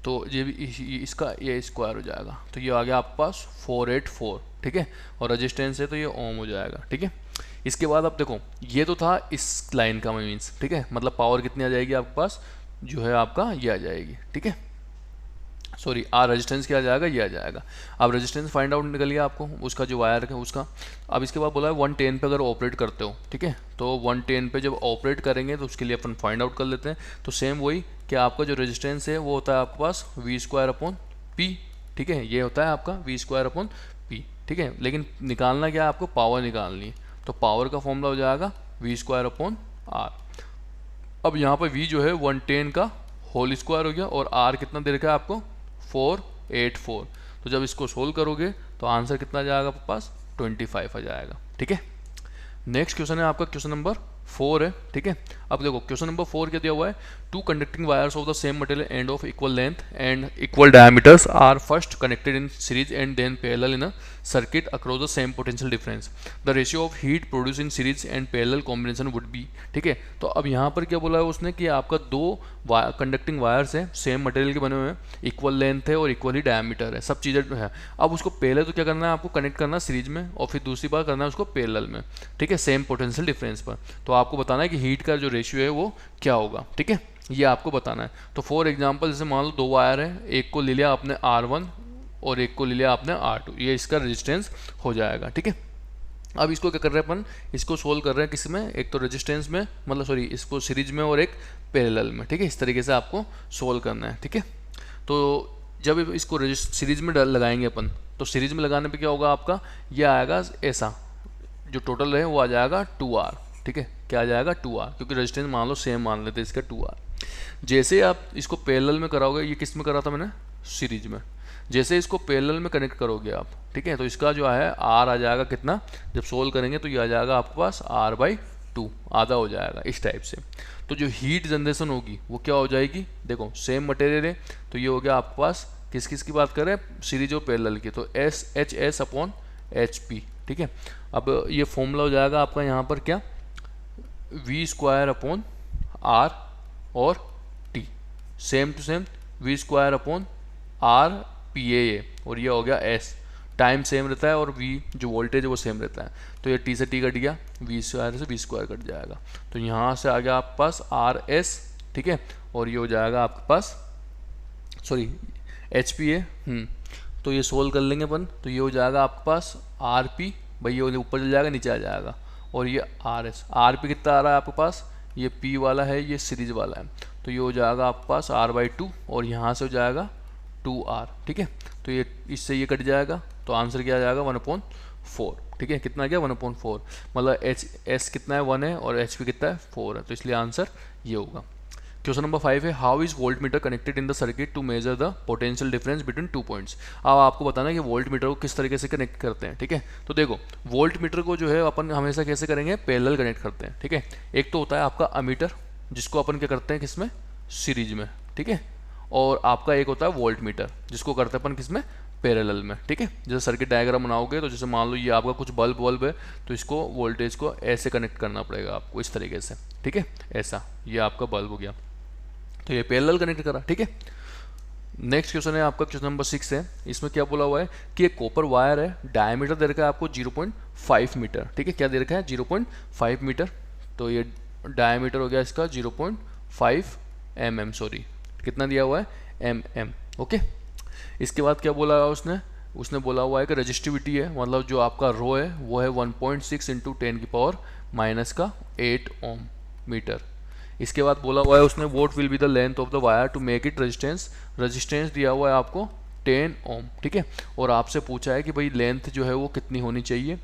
तो ये भी इसका ये स्क्वायर हो जाएगा, तो ये आ गया आपके पास 484। ठीक है, और रेजिस्टेंस है तो ये ओम हो जाएगा। ठीक है, इसके बाद आप देखो ये तो था इस लाइन का मीन्स। ठीक है, मतलब पावर कितनी आ जाएगी आपके पास, जो है आपका ये आ जाएगी। ठीक है, सॉरी R रेजिस्टेंस क्या आ जाएगा, ये आ जाएगा। अब रेजिस्टेंस फाइंड आउट निकल गया आपको, उसका जो वायर है उसका। अब इसके बाद बोला है 110 पे अगर ऑपरेट करते हो, ठीक है, तो 110 पे जब ऑपरेट करेंगे तो उसके लिए अपन फाइंड आउट कर लेते हैं। तो सेम वही कि आपका जो रेजिस्टेंस है वो होता है आपके पास V²/P। ठीक है, ये होता है आपका V²/P। ठीक है, लेकिन निकालना क्या है आपको, पावर निकालनी है, तो पावर का फॉर्मूला हो जाएगा V²/R। अब यहाँ पर V जो है 110 का होल स्क्वायर हो गया और R कितना दे रखा है आपको 484। तो जब इसको सोल्व करोगे तो आंसर कितना आ जाएगा आपके पास 25 आ जाएगा। ठीक है, नेक्स्ट क्वेश्चन है आपका क्वेश्चन नंबर 4 है। ठीक है, अब देखो क्वेश्चन नंबर 4 क्या दिया हुआ है, two conducting wires of the same material and of equal length and equal diameters are first connected in series and then parallel in a circuit across the same potential difference. The ratio of heat produced in series and parallel combination would be, ठीक है। तो अब यहाँ पर क्या बोला है उसने कि आपका दो कंडक्टिंग वायर्स हैं, सेम मटेरियल के बने हुए हैं, इक्वल लेंथ है और इक्वली डायमीटर है, सब चीज़ें है। अब उसको पहले तो क्या करना है, आपको कनेक्ट करना है सीरीज में और फिर दूसरी बार करना है उसको पैरेलल में, ठीक है, सेम पोटेंशियल डिफरेंस पर। तो आपको बताना है कि हीट का जो रेशियो है वो क्या होगा, ठीक है, ये आपको बताना है। तो फॉर एग्जांपल जैसे मान लो दो वायर है, एक को ले लिया आपने R1 और एक को ले लिया आपने R2, ये इसका रेजिस्टेंस हो जाएगा, ठीक है। अब इसको क्या कर रहे हैं अपन, इसको सोल्व कर रहे हैं किस में, एक तो रेजिस्टेंस में, मतलब सॉरी इसको सीरीज में और एक पैरेलल में, ठीक है। इस तरीके से आपको सोल्व करना है, ठीक है। तो जब इसको सीरीज में लगाएंगे अपन, तो सीरीज में लगाने पे क्या होगा आपका, ये आएगा ऐसा, जो टोटल है वो आ जाएगा 2R, ठीक है। क्या आ जाएगा 2R, क्योंकि रेजिस्टेंस मान लो सेम मान लेते हैं इसका 2R। जैसे आप इसको पैरेलल में कराओगे, ये किस में करा था मैंने, सीरीज में, जैसे इसको पैरेलल में कनेक्ट करोगे आप, ठीक है, तो इसका जो है R आ जाएगा कितना, जब सोल्व करेंगे तो ये आ जाएगा आपके पास R/2, आधा हो जाएगा इस टाइप से। तो जो हीट जनरेशन होगी वो क्या हो जाएगी, देखो सेम मटेरियल है, तो ये हो गया आपके पास, किस किस की बात करें, सीरीज और पैरेलल की, तो SHS/HP, ठीक है। अब ये फॉर्मूला हो जाएगा आपका यहाँ पर क्या, V²/R और T, same to same V²/R और ये हो गया S, टाइम सेम रहता है और V जो वोल्टेज है वो सेम रहता है, तो ये T से T कट गया, V² से V² कट जाएगा, तो यहाँ से आ गया आपके पास RS, ठीक है, और ये हो जाएगा आपके पास, सॉरी HPA, तो ये सोल्व कर लेंगे अपन, तो ये हो जाएगा आपके पास RP, भाई ये ऊपर चल जाएगा नीचे आ जाएगा, और ये RS, RP कितना आ रहा है आपके पास, ये P वाला है, ये सीरीज वाला है, तो ये हो जाएगा आपके पास R/2 और यहाँ से हो जाएगा 2R, ठीक है। तो ये इससे ये कट जाएगा, तो आंसर क्या आ जाएगा 1/4, ठीक है, कितना आ गया 1/4, मतलब HS कितना है 1 है और HP कितना है 4 है, तो इसलिए आंसर ये होगा। क्वेश्चन नंबर 5 है, how is volt meter connected in the circuit to measure the potential difference between 2 points. अब आपको बताना है कि वोल्ट मीटर को किस तरीके से कनेक्ट करते हैं, ठीक है। तो देखो वोल्ट मीटर को जो है अपन हमेशा कैसे करेंगे, पैरेलल कनेक्ट करते हैं, ठीक है। एक तो होता है आपका अमीटर, जिसको अपन क्या करते हैं किसमें, सीरीज में, ठीक है, और आपका एक होता है वोल्ट मीटर, जिसको करते हैं अपन किसमें, पैरेलल में, ठीक है। जैसे सर्किट डायग्राम बनाओगे तो जैसे मान लो ये आपका कुछ बल्ब है, तो इसको वोल्टेज को ऐसे कनेक्ट करना पड़ेगा आपको इस तरीके से, ठीक है, ऐसा, ये आपका बल्ब हो गया, तो ये पैरेलल कनेक्ट करा, ठीक है। नेक्स्ट क्वेश्चन है आपका क्वेश्चन नंबर 6 है, इसमें क्या बोला हुआ है कि एक कॉपर वायर है, डायमीटर दे रखा है आपको 0.5 मीटर, ठीक है, क्या दे रखा है 0.5 मीटर, तो ये डायमीटर हो गया इसका 0.5 mm, सॉरी कितना दिया हुआ है mm, ओके। इसके बाद क्या बोला है उसने बोला हुआ है कि रजिस्टिविटी है, मतलब जो आपका रो है वो है 1.6 × 10⁻⁻8 ओम मीटर। इसके बाद बोला हुआ है उसने what will be the length of the wire to make it resistance दिया हुआ है आपको 10 ओम, ठीक है, और आपसे पूछा है कि भाई लेंथ जो है वो कितनी होनी चाहिए।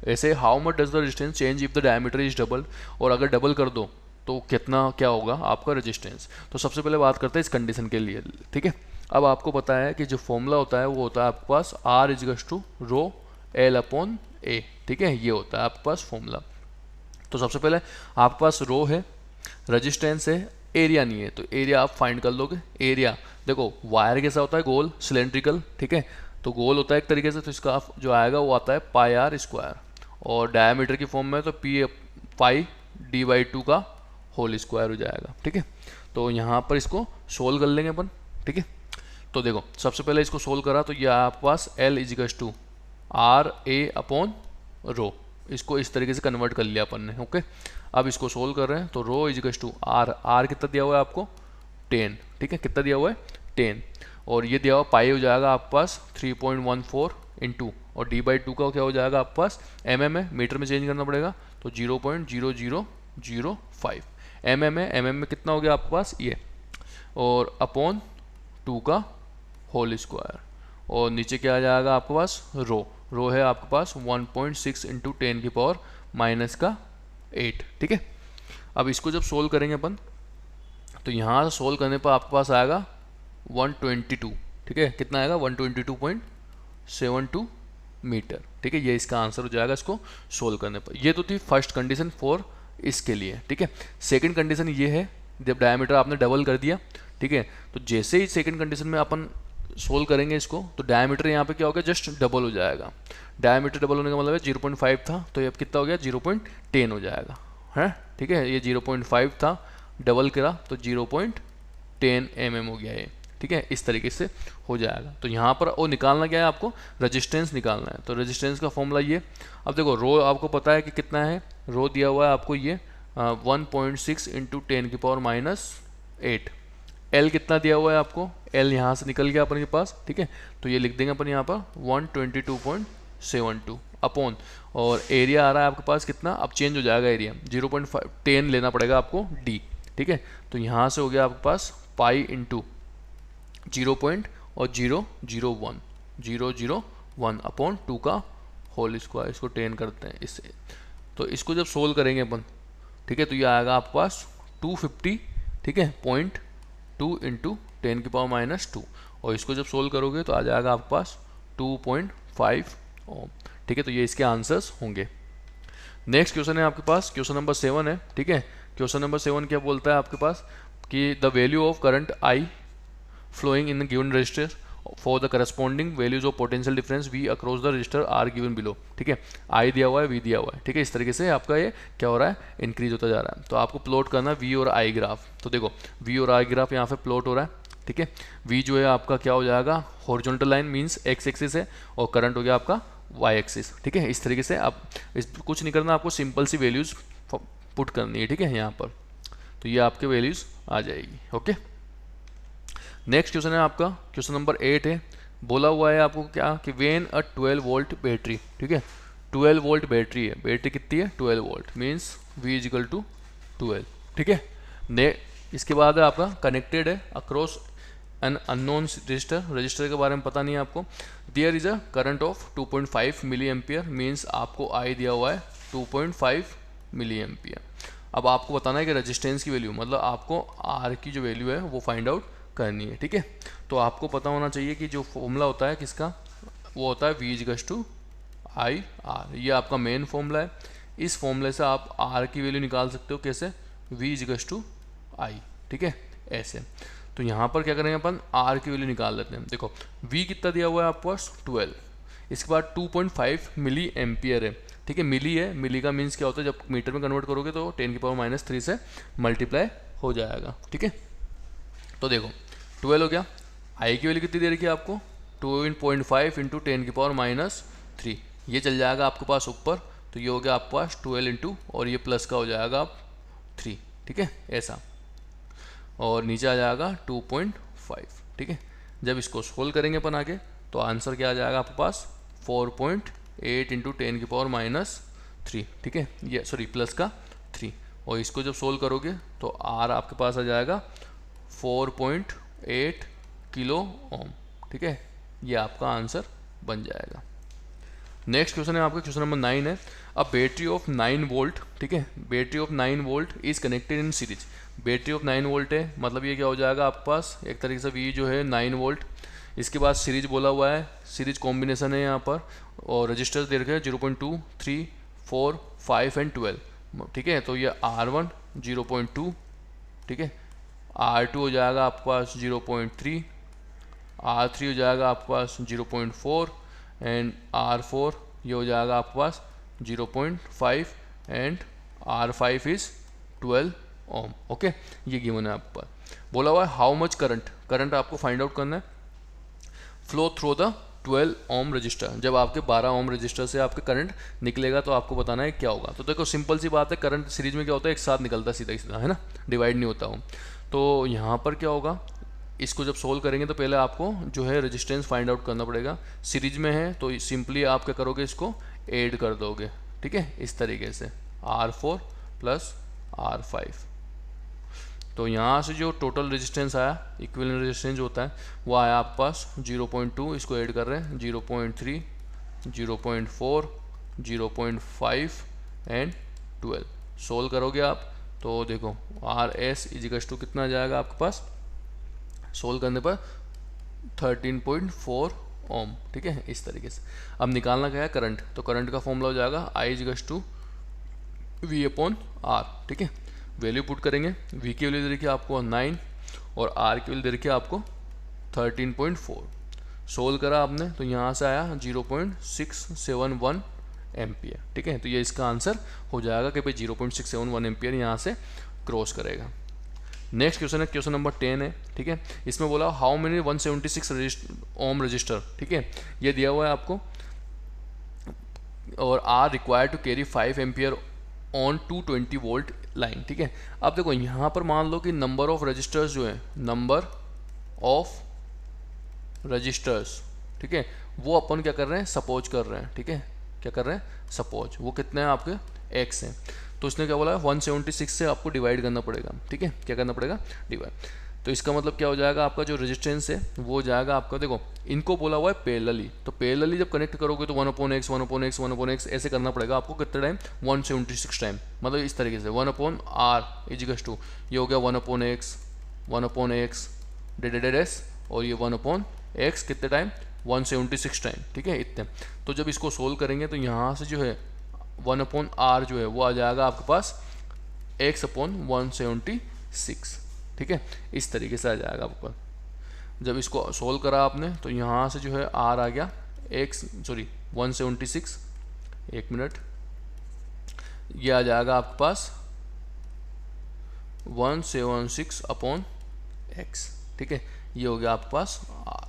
ऐसे how much does the resistance change if the diameter is double, और अगर डबल कर दो तो कितना क्या होगा आपका रेजिस्टेंस। तो सबसे पहले बात करते हैं इस कंडीशन के लिए, ठीक है। अब आपको पता है कि जो फॉर्मूला होता है वो होता है आपके पास R = ρL/A, ठीक है, ये होता है आपके पास फॉर्मूला। तो सबसे पहले आपके पास रो है, रेजिस्टेंस है, एरिया नहीं है, तो एरिया आप फाइंड कर लोगे। एरिया देखो वायर कैसा होता है, गोल सिलेंड्रिकल, ठीक है, तो गोल होता है एक तरीके से, तो इसका जो आएगा वो आता है πr², और डायमीटर की फॉर्म में तो πd/2 का होल स्क्वायर हो जाएगा, ठीक है। तो यहाँ पर इसको सोल्व कर लेंगे अपन, ठीक है। तो देखो सबसे पहले इसको सोल्व करा तो ये आपके पास L = RA/ρ, इसको इस तरीके से कन्वर्ट कर लिया अपन ने, ओके। अब इसको सोल्व कर रहे हैं तो ρ = R कितना दिया हुआ है आपको 10, ठीक है, कितना दिया हुआ है 10, और ये दिया हुआ पाई हो जाएगा आपके पास 3.14 × और d/2 का क्या हो जाएगा आपके पास mm है, मीटर में चेंज करना पड़ेगा, तो 0.0005 mm है, mm में कितना हो गया आपके पास ये, और अपॉन 2 का होल स्क्वायर, और नीचे क्या आ जाएगा आपके पास रो है आपके पास 1.6 × 10⁻⁸, ठीक है। अब इसको जब सोल्व करेंगे अपन तो यहाँ सोल्व करने पर आपके पास आएगा 122, ठीक है, कितना आएगा 122.72 मीटर, ठीक है, ये इसका आंसर हो जाएगा इसको सोल्व करने पर। ये तो थी फर्स्ट कंडीशन फॉर इसके लिए, ठीक है। सेकंड कंडीशन ये है जब डायमीटर आपने डबल कर दिया, ठीक है, तो जैसे ही सेकंड कंडीशन में अपन सोल्व करेंगे इसको, तो डायमीटर यहाँ पे क्या हो गया, जस्ट डबल हो जाएगा। डायमीटर डबल होने का मतलब है 0.5 था तो ये अब कितना हो गया 0.10 हो जाएगा, है ठीक है। ये 0.5 था, डबल करा तो 0.10 mm हो गया ये, ठीक है। इस तरीके से हो जाएगा। तो यहाँ पर वो निकालना क्या है आपको, रेजिस्टेंस निकालना है। तो रेजिस्टेंस का फॉर्मूला ये, अब देखो रो आपको पता है कि कितना है, रो दिया हुआ है आपको ये 1.6 इंटू 10⁻⁸। एल कितना दिया हुआ है आपको, एल यहाँ से निकल गया अपन के पास, ठीक है। तो ये लिख देंगे अपन यहाँ पर 122.72 अपॉन, और एरिया आ रहा है आपके पास कितना, अब चेंज हो जाएगा एरिया, 0.10 लेना पड़ेगा आपको डी, ठीक है। तो यहाँ से हो गया आपके पास पाई इंटू 0.001 अपॉन 2 का होल स्क्वायर, इसको 10 करते हैं इससे। तो इसको जब सोल्व करेंगे अपन, ठीक है, तो ये आएगा आपके पास 250, ठीक है, 0.2 इंटू 10⁻², और इसको जब सोल्व करोगे तो आ जाएगा आपके पास 2.5 ओम, ठीक है। तो ये इसके आंसर्स होंगे। नेक्स्ट क्वेश्चन है आपके पास, क्वेश्चन नंबर 7 है, ठीक है। क्वेश्चन नंबर 7 क्या बोलता है आपके पास कि the value of current I flowing in the given resistor for the corresponding values of potential difference V across the resistor are given below, ठीक है। I दिया हुआ है, V दिया हुआ है, ठीक है। इस तरीके से आपका ये क्या हो रहा है, इंक्रीज होता जा रहा है। तो आपको प्लॉट करना है V और I ग्राफ। तो देखो V और I ग्राफ यहाँ पे प्लॉट हो रहा है, ठीक है। V जो है आपका क्या हो जाएगा, horizontal line means x axis है, और करंट हो गया आपका y एक्सिस, ठीक है। इस तरीके से आप कुछ नहीं करना, आपको सिंपल सी वैल्यूज पुट करनी है, ठीक है, यहाँ पर। तो ये आपके वैल्यूज आ जाएगी, ओके। नेक्स्ट क्वेश्चन है आपका क्वेश्चन नंबर 8 है। बोला हुआ है आपको क्या कि वेन अ 12 वोल्ट बैटरी, ठीक है, 12 वोल्ट बैटरी है, बैटरी कितनी है 12 वोल्ट मीन्स V = 12, ठीक है। इसके बाद है आपका कनेक्टेड है across an unknown resistor, resistor के बारे में पता नहीं है आपको। There is a current of 2.5 milli ampere means आपको I दिया हुआ है 2.5 मिली एम्पियर। अब आपको बताना है कि रेजिस्टेंस की वैल्यू, मतलब आपको R की जो वैल्यू है वो फाइंड आउट करनी है, ठीक है। तो आपको पता होना चाहिए कि जो फॉर्मूला होता है किसका, वो होता है V = IR। ये आपका मेन फॉर्मूला है। इस फॉर्मूले से आप R की वैल्यू निकाल सकते हो, कैसे, V = I, ठीक है, ऐसे। तो यहाँ पर क्या करेंगे अपन, R की वैल्यू निकाल लेते हैं। देखो V कितना दिया हुआ है आपके पास 12, इसके बाद 2.5 मिली एम्पियर है, ठीक है। मिली है, मिली का मीन्स क्या होता है, जब मीटर में कन्वर्ट करोगे तो 10⁻³ से मल्टीप्लाई हो जाएगा, ठीक है। तो देखो 12 हो गया, I की वैल्यू कितनी दे रखी है आपको 2.5 इंटू 10⁻³ ये चल जाएगा आपके पास ऊपर, तो ये हो गया आपके पास 12 इंटू, और ये प्लस का हो जाएगा आप 3, ठीक है, ऐसा, और नीचे आ जाएगा 2.5, ठीक है। जब इसको सोल्व करेंगे अपन आगे तो आंसर क्या आ जाएगा आपके पास 4.8 इंटू 10⁻³, ठीक है, ये सॉरी प्लस का 3, और इसको जब सोल्व करोगे तो R आपके पास आ जाएगा 4.8 किलो ओम, ठीक है। ये आपका आंसर बन जाएगा। नेक्स्ट क्वेश्चन है आपका क्वेश्चन नंबर 9 है। अब बैटरी ऑफ 9 वोल्ट, ठीक है, battery of 9 volt is connected in series. Battery of 9 volt है, मतलब ये क्या हो जाएगा आपके पास, एक तरीके से V जो है 9 वोल्ट, इसके बाद सीरीज बोला हुआ है, सीरीज कॉम्बिनेशन है यहाँ पर, और रजिस्टर्स दे रखे हैं 0.2, 3, 4, 5 एंड 12, ठीक है। तो ये R1 0.2, ठीक है, R2 हो जाएगा आपके पास 0.3, R3 हो जाएगा आपके पास 0.4 एंड R4 ये हो जाएगा आपके पास 0.5 and R5 is 12 ohm, okay. ये गिवन है आपके पास। बोला हुआ है हाउ मच करंट, करंट आपको फाइंड आउट करना है flow through the 12 ohm resistor. जब आपके 12 ओम रजिस्टर से आपके करंट निकलेगा तो आपको बताना है क्या होगा। तो देखो सिंपल सी बात है, करंट सीरीज में क्या होता है, एक साथ निकलता है सीधा सीधा, है ना, डिवाइड नहीं होता हो। तो यहाँ पर क्या होगा, इसको जब सोल्व करेंगे तो पहले आपको जो है रेजिस्टेंस फाइंड आउट करना पड़ेगा। सीरीज में है तो सिंपली आप क्या करोगे, इसको ऐड कर दोगे, ठीक है, इस तरीके से R4 प्लस R5। तो यहाँ से जो टोटल रेजिस्टेंस आया, इक्विवेलेंट रेजिस्टेंस होता है, वो आया आपके पास 0.2, इसको ऐड कर रहे हैं 0.3, 0.4, 0.5 एंड 12। सोल्व करोगे आप तो देखो RS = कितना आ जाएगा आपके पास, सोल्व करने पर 13.4 ओम, ठीक है, इस तरीके से। अब निकालना क्या है करंट, तो करंट का फॉर्मूला हो जाएगा I = V/R, ठीक है। वैल्यू पुट करेंगे, वी की वैल्यू दे रखी है आपको 9 और आर की वैल्यू दे रखी है आपको 13.4। सोल्व करा आपने तो यहाँ से आया 0.671 एम्पियर। ठीक है, तो ये इसका आंसर हो जाएगा कि भाई 0.671 एम्पियर यहाँ से क्रॉस करेगा। नेक्स्ट क्वेश्चन है, क्वेश्चन नंबर 10 है। ठीक है, इसमें बोला हाउ मेनी 176 ओम रजिस्टर। ठीक है, ये दिया हुआ है आपको, और are required to carry 5 ampere on 220 volt line. ठीक है, अब देखो यहाँ पर मान लो कि नंबर ऑफ रजिस्टर्स जो है, नंबर ऑफ रजिस्टर्स, ठीक है, वो अपन क्या कर रहे हैं, सपोज कर रहे हैं। ठीक है, क्या कर रहे हैं, सपोज। वो कितने हैं आपके, x हैं, तो इसने क्या बोला 176 से आपको डिवाइड करना पड़ेगा। ठीक है, क्या करना पड़ेगा, डिवाइड। तो इसका मतलब क्या हो जाएगा, आपका जो रेजिस्टेंस है वो हो जाएगा आपका, देखो इनको बोला हुआ है पैरेलली, तो पैरेलली जब कनेक्ट करोगे तो 1/x 1/x 1/x ऐसे करना पड़ेगा आपको। कितने टाइम, 176 टाइम, मतलब इस तरीके से 1/r इजिकल्स टू, ये हो गया 1/x 1/x डेडेडेस, और ये 1/x कितने टाइम, 176 टाइम। ठीक है, इतने। तो जब इसको सोल्व करेंगे तो यहाँ से जो है 1/r जो है वो आ जाएगा आपके पास x/176। ठीक है, इस तरीके से आ जाएगा आपको। जब इसको सोल्व करा आपने तो यहाँ से जो है r आ गया 176, एक मिनट, ये आ जाएगा आपके पास 176/x। ठीक है, ये हो गया आपके पास r।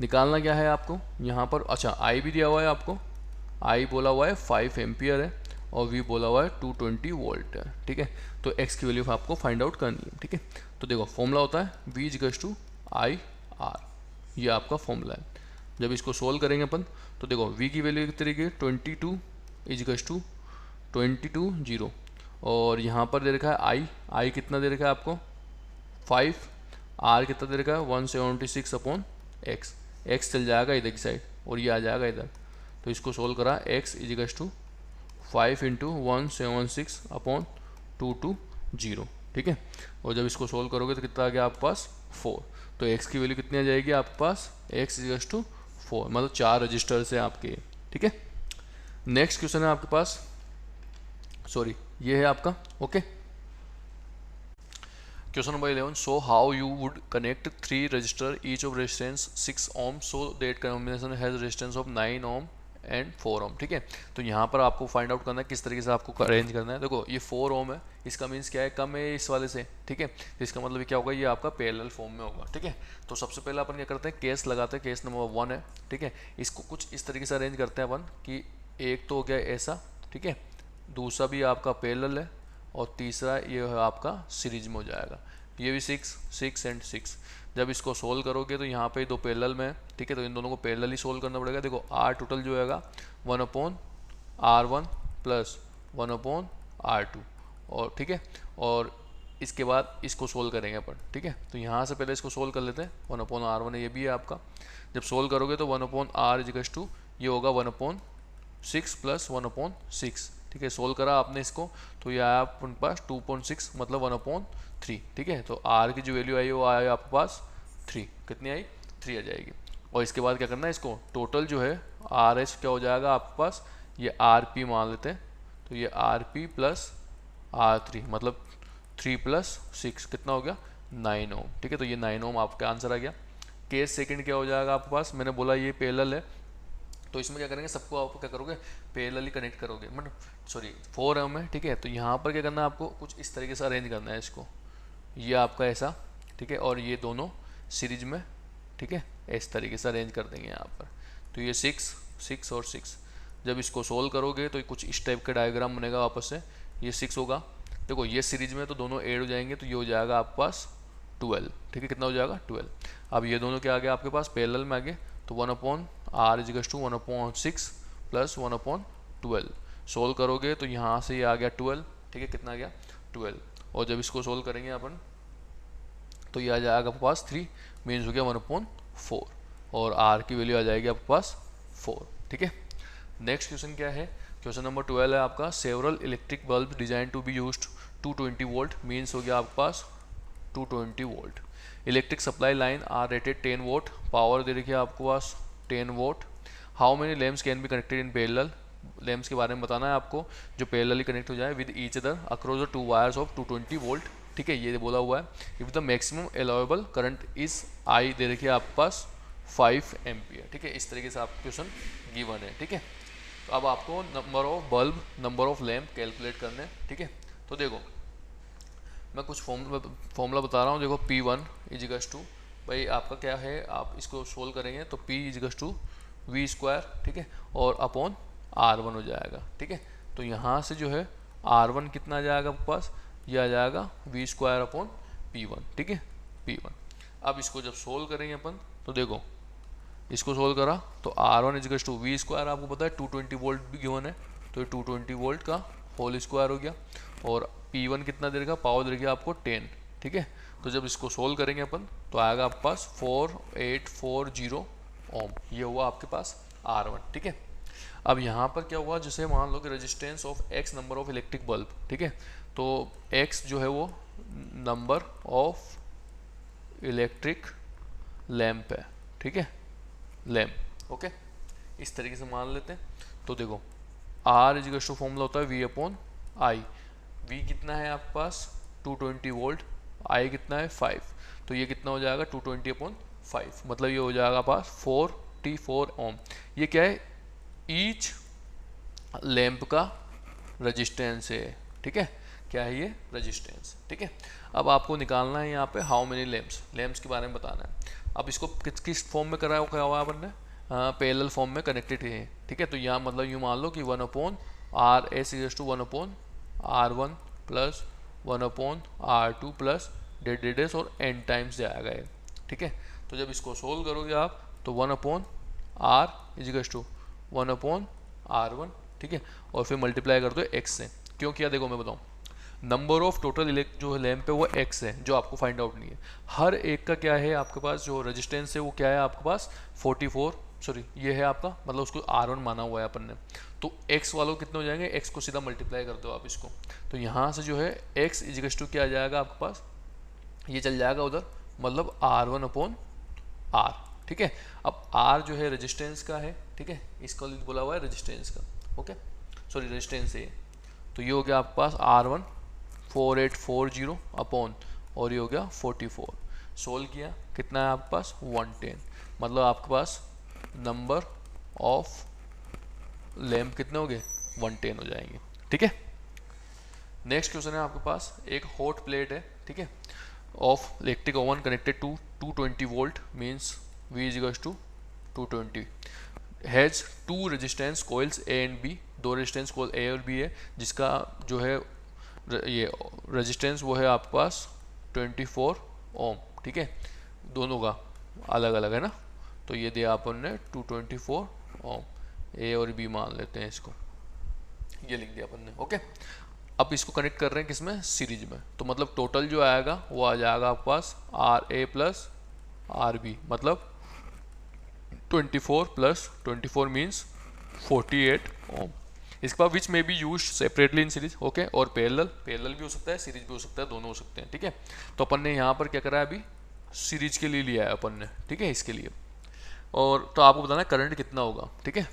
निकालना क्या है आपको यहाँ पर, अच्छा I भी दिया हुआ है आपको, I बोला हुआ है 5 एम्पियर है और V बोला हुआ है 220 वोल्ट है। ठीक है, तो X की वैल्यू आपको फाइंड आउट करनी है। ठीक है, तो देखो फॉर्मूला होता है V equals to I R, ये आपका फॉर्मूला है। जब इसको सोल्व करेंगे अपन तो देखो V की वैल्यू कितनी है, 22 इक्वल्स टू 22 और यहाँ पर दे रखा है I कितना दे रखा है आपको 5, R कितना दे रखा है 176/x, x चल जाएगा इधर की साइड और ये आ जाएगा इधर। तो इसको सोल्व करा, x इक्वल्स टू 5 × 176/220। ठीक है, और जब इसको सोल्व करोगे तो कितना आ गया आपके पास 4। तो x की वैल्यू कितनी आ जाएगी आपके पास, x इक्वल्स टू 4, मतलब 4 रजिस्टर्स हैं आपके। ठीक है, नेक्स्ट क्वेश्चन है आपके पास, सॉरी ये है आपका, okay. Question number 11, so how you would connect 3 resistor each of resistance 6 ohm so that combination has resistance of 9 ohm and 4 ohm. ठीक है, तो यहाँ पर आपको फाइंड आउट करना है किस तरीके से आपको अरेंज करना है। देखो ये 4 ओम है, इसका मीन्स क्या है, कम है इस वाले से। ठीक है, तो इसका मतलब क्या होगा, ये आपका पैरेलल फॉर्म में होगा। ठीक है, तो सबसे पहले अपन क्या करते हैं, केस लगाते हैं, केस नंबर 1 है। ठीक है, इसको कुछ इस तरीके से अरेंज करते हैं अपन कि एक तो हो गया ऐसा, ठीक है, दूसरा भी आपका पैरेलल है और तीसरा ये है आपका सीरीज में हो जाएगा। ये भी 6 एंड 6। जब इसको सोल्व करोगे तो यहाँ पे दो पैरेलल में, ठीक है, तो इन दोनों को पैरेलल ही सोल्व करना पड़ेगा। देखो R टोटल जो होगा 1/R1 प्लस 1/R2, और ठीक है, और इसके बाद इसको सोल्व करेंगे अपन। ठीक है, तो यहाँ से पहले इसको सोल्व कर लेते हैं, 1/R1 है, ये भी है आपका। जब सोल्व करोगे तो 1/R इक्वल्स टू ये होगा 1/6 प्लस 1/6। ठीक है, सोल्व करा आपने इसको तो ये आया अपने पास 2.6, मतलब 1/3। ठीक है, तो R की जो वैल्यू आई वो आया आपके पास 3, कितनी आई 3 आ जाएगी। और इसके बाद क्या करना है, इसको टोटल जो है RS क्या हो जाएगा आपके पास, ये RP मान लेते हैं, तो ये RP प्लस R3 मतलब 3 + 6 कितना हो गया 9 ओम। ठीक है, तो ये 9 ओम आपका आंसर आ गया। केस सेकंड क्या हो जाएगा आपके पास, मैंने बोला ये पैरेलल है, तो इसमें क्या करेंगे, सबको आप क्या करोगे, पैरेलली कनेक्ट करोगे, मतलब सॉरी 4 ओम है। ठीक है, तो यहाँ पर क्या करना है आपको, कुछ इस तरीके से अरेंज करना है इसको, ये आपका ऐसा, ठीक है, और ये दोनों सीरीज में, ठीक है, इस तरीके से अरेंज कर देंगे यहाँ पर। तो ये 6 और 6, जब इसको सोल्व करोगे तो कुछ इस टाइप का डायग्राम बनेगा वापस से। ये 6 होगा, देखो ये सीरीज में तो दोनों ऐड हो जाएंगे, तो ये हो जाएगा आपके पास 12। ठीक है, कितना हो जाएगा 12। अब ये दोनों क्या आ गया आपके पास पैरेलल में आ गए, तो 1/R equals to 1/6 plus 1/12। Solve करोगे तो यहाँ से ये आ गया 12। ठीक है, कितना आ गया 12, और जब इसको सोल्व करेंगे अपन तो ये आ जाएगा आपके पास 3, मीन्स हो गया 1/4, और R की वैल्यू आ जाएगी आपके पास 4। ठीक है, नेक्स्ट क्वेश्चन क्या है, क्वेश्चन नंबर 12 है आपका, several electric bulb design to be used 220 volt, means हो गया आपके पास 220 volt. Electric supply line are rated 10 volt, power दे रखी है आपको पास 10 volt. How many lamps can be connected in parallel, lamps के बारे में बताना है आपको जो पैरेलली कनेक्ट हो जाए with each other across the 2 wires of 220 volt, ठीक है, ये बोला हुआ है। If the maximum allowable current is I दे रखिए आपके पास 5 एम्पियर, ठीक है, इस तरीके से आपका क्वेश्चन गिवन है, ठीक है। तो अब आपको number of bulb, number of lamp calculate करने हैं, ठीक है। तो देखो मैं कुछ फॉर्मूला बता रहा हूँ, देखो P1 इजिकल्स टू, भाई आपका क्या है, आप इसको सोल्व करेंगे तो P equals to V square, ठीक है, और अपॉन R1 हो जाएगा, ठीक है। तो यहाँ से जो है R1 कितना आ जाएगा आपके पास, ये आ जाएगा वी स्क्वायर अपॉन P1, ठीक है, P1। अब इसको जब सोल्व करेंगे अपन तो देखो इसको सोल्व करा तो R1 इजिकल्स टू वी स्क्वायर, आपको पता है 220 वोल्ट भी गिवन है, तो ये 220 वोल्ट का होल स्क्वायर हो गया, और P1 कितना दे देगा, पावर दे देगा आपको 10, ठीक है। तो जब इसको सोल्व करेंगे अपन तो आएगा आपके पास 4840 ओम, ये हुआ आपके पास R1, ठीक है। अब यहाँ पर क्या हुआ, जैसे मान लो कि resistance of X number of electric bulb, ठीक है, तो X जो है वो नंबर ऑफ इलेक्ट्रिक लैम्प है, ठीक है, लैम्प, ओके, इस तरीके से मान लेते हैं। तो देखो R इजिकल्स टू फॉर्मूला होता है V अपॉन आई, V कितना है आपके पास 220 वोल्ट, I कितना है 5, तो ये कितना हो जाएगा 220 अपॉन 5, मतलब ये हो जाएगा पास 44 ओम। ये क्या है, ईच लैंप का रजिस्टेंस है, ठीक है, क्या है ये रजिस्टेंस, ठीक है। अब आपको निकालना है यहाँ पे हाउ मेनी लैंप्स, लैंप्स के बारे में बताना है। अब इसको किस फॉर्म में करा हुआ अपन ने, पैरेलल फॉर्म में कनेक्टेड है, ठीक है। तो यहाँ मतलब यूँ मान लो कि 1 upon R S is to 1 upon R1 plus 1 upon R2 plus डेड और n टाइम्स जाएगा ये, ठीक है। तो जब इसको सोल्व करोगे आप तो 1 upon R equals to 1 upon R1, ठीक है, और फिर मल्टीप्लाई कर दो x से। क्यों किया देखो मैं बताऊँ, नंबर ऑफ टोटल जो लैंप है वो x है, जो आपको फाइंड आउट नहीं है। हर एक का क्या है आपके पास जो रेजिस्टेंस है वो क्या है आपके पास 44, सॉरी ये है आपका, मतलब उसको R1 माना हुआ है अपन ने। तो x वालों कितने हो जाएंगे, x को सीधा मल्टीप्लाई कर दो आप इसको, तो यहाँ से जो है x इजिकल्स टू क्या आ जाएगा आपके पास, ये चल जाएगा उधर, मतलब R1 अपॉन R, ठीक है। अब R जो है रेजिस्टेंस का है, ठीक है, इसका बोला हुआ है रेजिस्टेंस का, ओके, सॉरी रेजिस्टेंस है, तो ये हो गया आपके पास R1 4840 अपॉन, और ये हो गया 44, सोल्व किया कितना है आपके पास 110, मतलब आपके पास नंबर ऑफ लैंप कितने हो गए 110 हो जाएंगे, ठीक है। नेक्स्ट क्वेश्चन है आपके पास, एक हॉट प्लेट है, ठीक है, of electric oven connected to 220 volt means V equals to 220 has two resistance coils A and B, दो रेजिस्टेंस कोइल A और B है, जिसका जो है ये रेजिस्टेंस वो है आपके पास 24 ओम, ठीक है, दोनों का अलग अलग है ना। तो ये दिया अपन ने 224 ओम, A और B मान लेते हैं इसको, ये लिख दिया अपन ने, ओके। अब इसको कनेक्ट कर रहे हैं किसमें, सीरीज में, तो मतलब टोटल जो आएगा वो आ जाएगा आपके पास RA प्लस RB, मतलब 24 प्लस 24 मीन्स 48 ओम। इसके बाद विच में B use separately in series, okay, और पैरेलल भी हो सकता है, सीरीज भी हो सकता है, दोनों हो सकते हैं, ठीक है। तो अपन ने यहाँ पर क्या करा है, अभी सीरीज के लिए लिया है अपन ने, ठीक है, इसके लिए। और तो आपको बताना है करंट कितना होगा, ठीक है,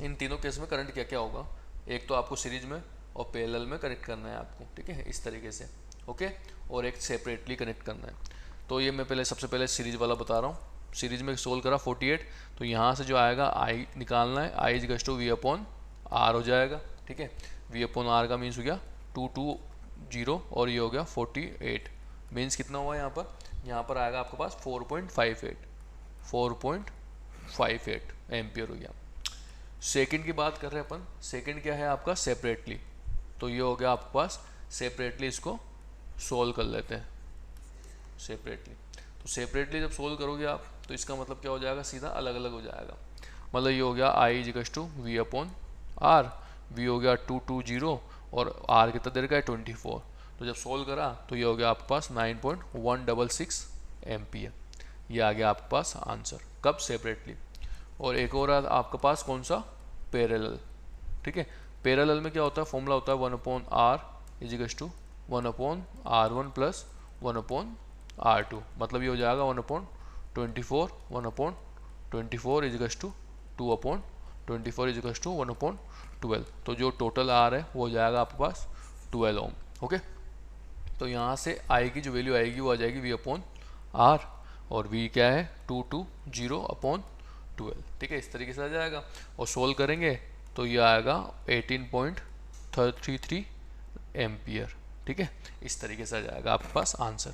इन तीनों केस में करंट क्या क्या होगा, एक तो आपको सीरीज में और पैरेलल में कनेक्ट करना है आपको, ठीक है, इस तरीके से, ओके, और एक सेपरेटली कनेक्ट करना है। तो ये मैं सबसे पहले सीरीज वाला बता रहा हूँ। सीरीज में सोल्व करा 48, तो यहाँ से जो आएगा I निकालना है, I equals to V upon R हो जाएगा, ठीक है, V अपॉन R का मीन्स हो गया 220 और ये हो गया 48, मीन्स कितना हुआ यहाँ पर आएगा आपके पास 4.58 एम्पियर हो गया। सेकंड की बात कर रहे हैं अपन, सेकंड क्या है आपका सेपरेटली, तो ये हो गया आपके पास सेपरेटली, इसको सोल्व कर लेते हैं सेपरेटली। तो सेपरेटली जब सोल्व करोगे आप तो इसका मतलब क्या हो जाएगा, सीधा अलग अलग हो जाएगा, मतलब ये हो गया I equals to V upon R, V हो गया 220 और R कितना देर का है 24, तो जब सोल्व करा तो ये हो गया आपके पास 9.166 एम्पियर, ये आ गया आपके पास आंसर, कब सेपरेटली। और एक और आपके पास कौन सा पैरेलल, ठीक है, पैरेलल में क्या होता है, फॉर्मूला होता है 1 upon R equals to 1 upon R1 plus 1 upon R2, मतलब ये हो जाएगा 1 upon 24 equals to 2 upon 24 is equals to 1/12। तो जो टोटल आर है वो हो जाएगा आपके पास 12 ओम। ओके, तो यहाँ से आई की जो वैल्यू आएगी वो आ जाएगी V/R, और V क्या है 220/12। ठीक है, इस तरीके से आ जाएगा। और सोल्व करेंगे तो ये आएगा 18.33 एम्पियर। ठीक है, इस तरीके से आ जाएगा आपके पास आंसर।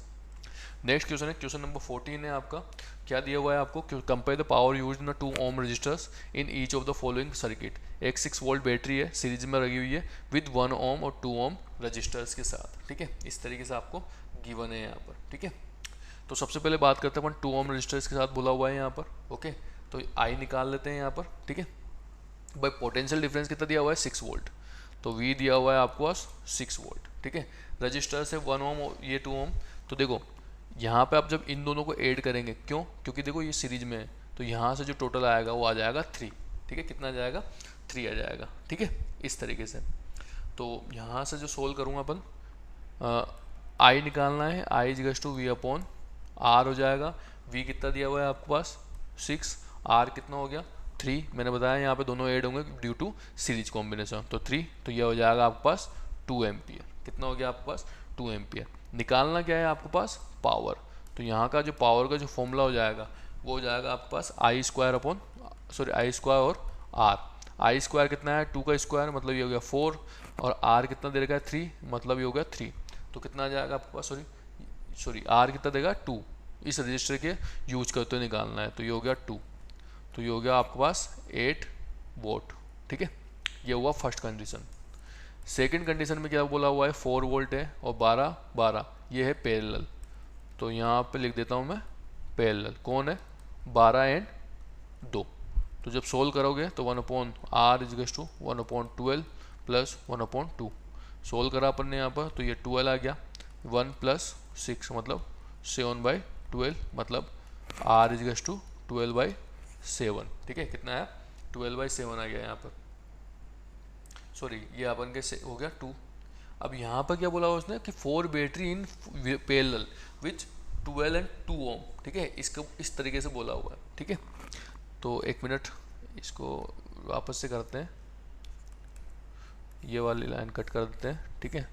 नेक्स्ट क्वेश्चन है, क्वेश्चन नंबर 14 है आपका। क्या दिया हुआ है आपको, compare the power use in 2 ohm resistors in each of the following circuit. एक 6 वोल्ट बैटरी है, सीरीज में लगी हुई है विद 1 ओम और 2 ओम रजिस्टर्स के साथ। ठीक है, इस तरीके से आपको गिवन है यहाँ पर। ठीक है, तो सबसे पहले बात करते हैं अपन 2 ओम रजिस्टर्स के साथ बोला हुआ है यहाँ पर। ओके, तो आई निकाल लेते हैं यहाँ पर। ठीक है भाई, पोटेंशियल डिफरेंस कितना दिया हुआ है 6 वोल्ट, तो V दिया हुआ है आपको पास 6 वोल्ट। ठीक है, रजिस्टर से 1 ओम ये 2 ओम। तो देखो यहाँ पे आप जब इन दोनों को ऐड करेंगे, क्यों, क्योंकि देखो ये सीरीज में है, तो यहाँ से जो टोटल आएगा वो आ जाएगा 3। ठीक है, कितना आ जाएगा 3 आ जाएगा। ठीक है, इस तरीके से। तो यहाँ से जो सोल्व करूँगा अपन, आई निकालना है, आई इक्वल्स टू V/R हो जाएगा। V कितना दिया हुआ है आपके पास 6, R कितना हो गया 3। मैंने बताया यहाँ पे दोनों ऐड होंगे ड्यू टू सीरीज कॉम्बिनेशन, तो 3, तो यह हो जाएगा आपके पास 2 एम्पियर। कितना हो गया आपके पास 2 एम्पियर। निकालना क्या है आपके पास पावर, तो यहाँ का जो पावर का जो फॉर्मूला हो जाएगा वो हो जाएगा आपके पास I² और R। आई स्क्वायर कितना है 2 का स्क्वायर, मतलब ये हो गया 4, और R कितना दे रखा है 3, मतलब ये हो गया 3। तो कितना आ जाएगा आपके पास, सॉरी R कितना देगा 2। इस रजिस्टर के यूज करते हुए निकालना है, तो ये हो गया 2, तो ये हो गया आपके पास 8 वोल्ट। ठीक है, ये हुआ फर्स्ट कंडीशन। सेकंड कंडीशन में क्या बोला हुआ है 4 वोल्ट है और 12 ये है पैरेलल, तो यहाँ पे लिख देता हूँ मैं पैरेलल कौन है 12 एंड 2। तो जब सोल्व करोगे तो 1/R is to 1/12 plus 1/2। Solve करा अपन ने यहाँ पर, तो ये 12 आ गया, 1 + 6 मतलब 7/12, मतलब R इज टू 12/7। ठीक है, कितना है 12/7 आ गया यहाँ पर। सॉरी, ये अपन के हो गया 2। अब यहाँ पर क्या बोला हुआ उसने कि 4 battery in parallel which 12 and 2 ओम। ठीक है, इसको इस तरीके से बोला हुआ है। ठीक है, तो एक मिनट इसको वापस से करते हैं, ये वाली लाइन कट कर देते हैं। ठीक है,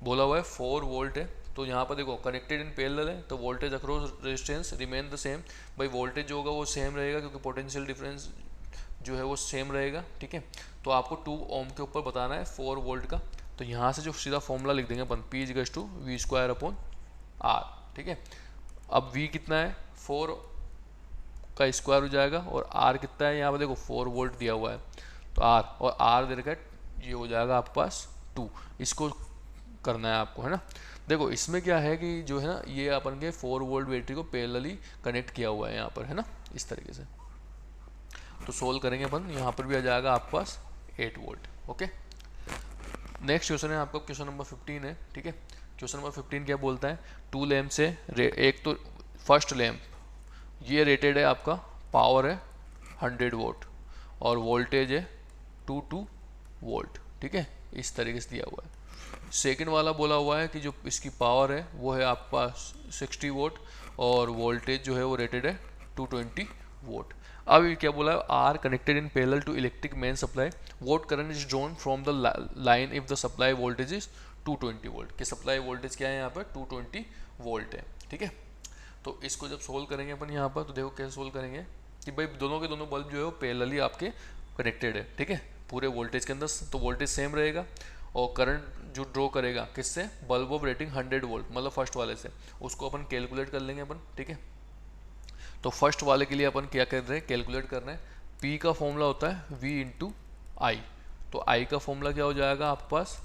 बोला हुआ है 4 वोल्ट है, तो यहाँ पर देखो कनेक्टेड इन पैरेलल है, तो voltage across resistance remain the same. भाई वोल्टेज जो होगा वो सेम रहेगा क्योंकि पोटेंशियल डिफरेंस जो है वो सेम रहेगा। ठीक है, तो आपको 2 ओम के ऊपर बताना है 4 वोल्ट का, तो यहाँ से जो सीधा फॉर्मूला लिख देंगे अपन P इज टू V²/R। ठीक है, अब V कितना है 4 का स्क्वायर हो जाएगा, और R कितना है यहाँ पर देखो 4 वोल्ट दिया हुआ है, तो R और R दे रखा है, ये हो जाएगा आपके पास 2। इसको करना है आपको, है ना। देखो इसमें क्या है कि जो है ना ये अपन के 4 वोल्ट बैटरी को पैरेलली कनेक्ट किया हुआ है यहाँ पर, है ना, इस तरीके से। तो सोल्व करेंगे अपन, यहाँ पर भी आ जाएगा आपके पास 8 वोल्ट। ओके, नेक्स्ट क्वेश्चन है आपका, क्वेश्चन नंबर 15 है। ठीक है, क्वेश्चन नंबर 15 क्या बोलता है, 2 लैम्प से एक तो फर्स्ट लैम्प ये रेटेड है आपका, पावर है 100 वोल्ट और वोल्टेज है 2 वोल्ट। ठीक है, इस तरीके से दिया हुआ है। सेकंड वाला बोला हुआ है कि जो इसकी पावर है वो है आपका 60 वोल्ट और वोल्टेज जो है वो रेटेड है 220 वोल्ट। अब ये क्या बोला है, are connected in parallel to electric main supply, what current is drawn from the line if the supply voltage is 220 volt. कि सप्लाई वोल्टेज क्या है यहाँ पर 220 वोल्ट है। ठीक है, तो इसको जब सोल्व करेंगे अपन यहाँ पर, तो देखो कैसे सोल्व करेंगे कि भाई दोनों के दोनों बल्ब जो है वो पैरेलली आपके कनेक्टेड है। ठीक है, पूरे वोल्टेज के अंदर, तो वोल्टेज सेम रहेगा और करंट जो ड्रॉ करेगा किससे, बल्ब ऑफ रेटिंग 100 वोल्ट मतलब फर्स्ट वाले से, उसको अपन कैलकुलेट कर लेंगे अपन। ठीक है, तो फर्स्ट वाले के लिए अपन क्या कर रहे हैं, कैलकुलेट कर रहे हैं। P का फॉर्मूला होता है V × I, तो I का फॉर्मूला क्या हो जाएगा आपके पास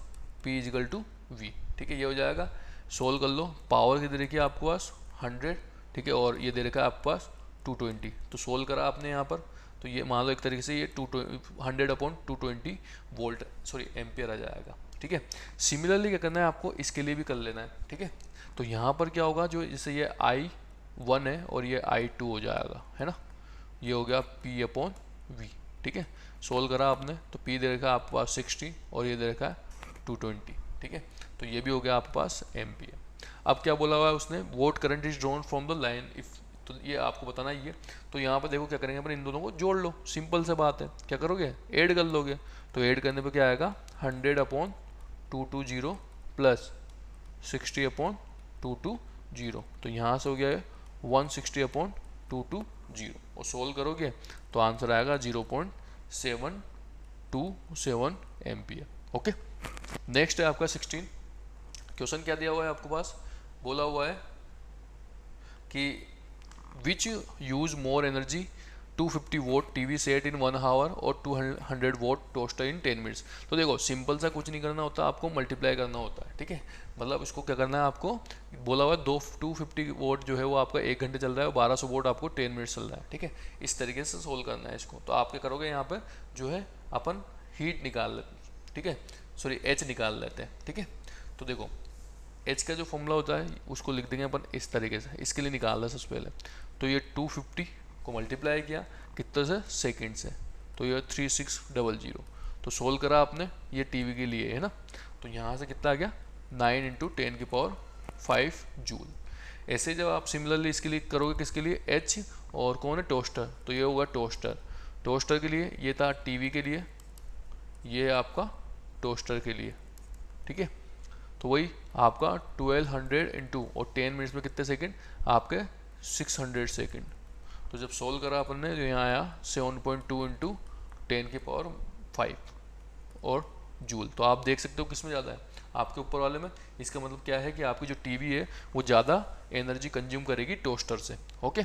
P = V। ठीक है, ये हो जाएगा, सोल्व कर लो। पावर की दे रखी है आपके पास 100, ठीक है, और ये दे रखा है आपके पास 220, तो सोल्व करा आपने यहाँ पर, तो ये मान लो एक तरीके से ये 100/220 वोल्ट एम्पियर आ जाएगा। ठीक है, सिमिलरली क्या करना है आपको, इसके लिए भी कर लेना है। ठीक है, तो यहाँ पर क्या होगा, जो जैसे ये I1 है और ये I2 हो जाएगा, है ना, ये हो गया P/V। ठीक है, सोल्व करा आपने, तो P दे रखा है आपके पास 60 और ये दे रखा है 220। ठीक है, तो ये भी हो गया आपके पास एम्पियर। अब क्या बोला हुआ है उसने, vote current is drawn from the line if तो ये आपको बताना ही है। तो यहाँ पर देखो क्या करेंगे अपन, इन दोनों को जोड़ लो, सिंपल से बात है। क्या करोगे, ऐड कर लोगे। तो ऐड करने पे क्या आएगा, 100/220 प्लस 60/220। तो यहाँ से हो गया है 160/220 और सोल्व करोगे तो आंसर आएगा 0.727 एम्पियर। ओके, नेक्स्ट है आपका 16 क्वेश्चन। क्या दिया हुआ है आपको पास, बोला हुआ है कि which use more energy, 250 watt TV set in 1 hour और 200 वोट टोस्टर इन 10 मिनट्स। तो देखो सिंपल सा कुछ नहीं करना होता, आपको मल्टीप्लाई करना होता है। ठीक है, मतलब इसको क्या करना है आपको, बोला हुआ है 250 वोट जो है वो आपका 1 घंटे चल रहा है, 1200 वोट आपको 10 मिनट्स चल रहा है। ठीक है, इस तरीके से सोल्व करना है इसको। तो आप क्या करोगे, यहाँ पर जो है अपन हीट निकाल लेते, ठीक है, सॉरी एच निकाल लेते हैं। ठीक है, तो देखो एच का जो फॉर्मूला होता है उसको लिख देंगे अपन इस तरीके से, इसके लिए निकाल रहे सबसे पहले। तो ये 250 को मल्टीप्लाई किया कितने से, सेकंड से, तो ये 3600। तो सोल्व करा आपने, ये टीवी के लिए है ना। तो यहाँ से कितना आ गया, 9 × 10⁵ जूल। ऐसे जब आप सिमिलरली इसके लिए करोगे, किसके लिए, एच, और कौन है, टोस्टर, तो ये होगा टोस्टर। टोस्टर के लिए ये था टीवी के लिए, ये आपका टोस्टर के लिए। ठीक है, तो वही आपका 1200 इंटू और 10 मिनट्स में कितने सेकंड, आपके 600 सेकंड। तो जब सोल्व करा अपन ने, जो यहाँ आया 7.2 × 10⁵ और जूल। तो आप देख सकते हो किस में ज़्यादा है, आपके ऊपर वाले में। इसका मतलब क्या है कि आपकी जो टीवी है वो ज़्यादा एनर्जी कंज्यूम करेगी टोस्टर से। ओके,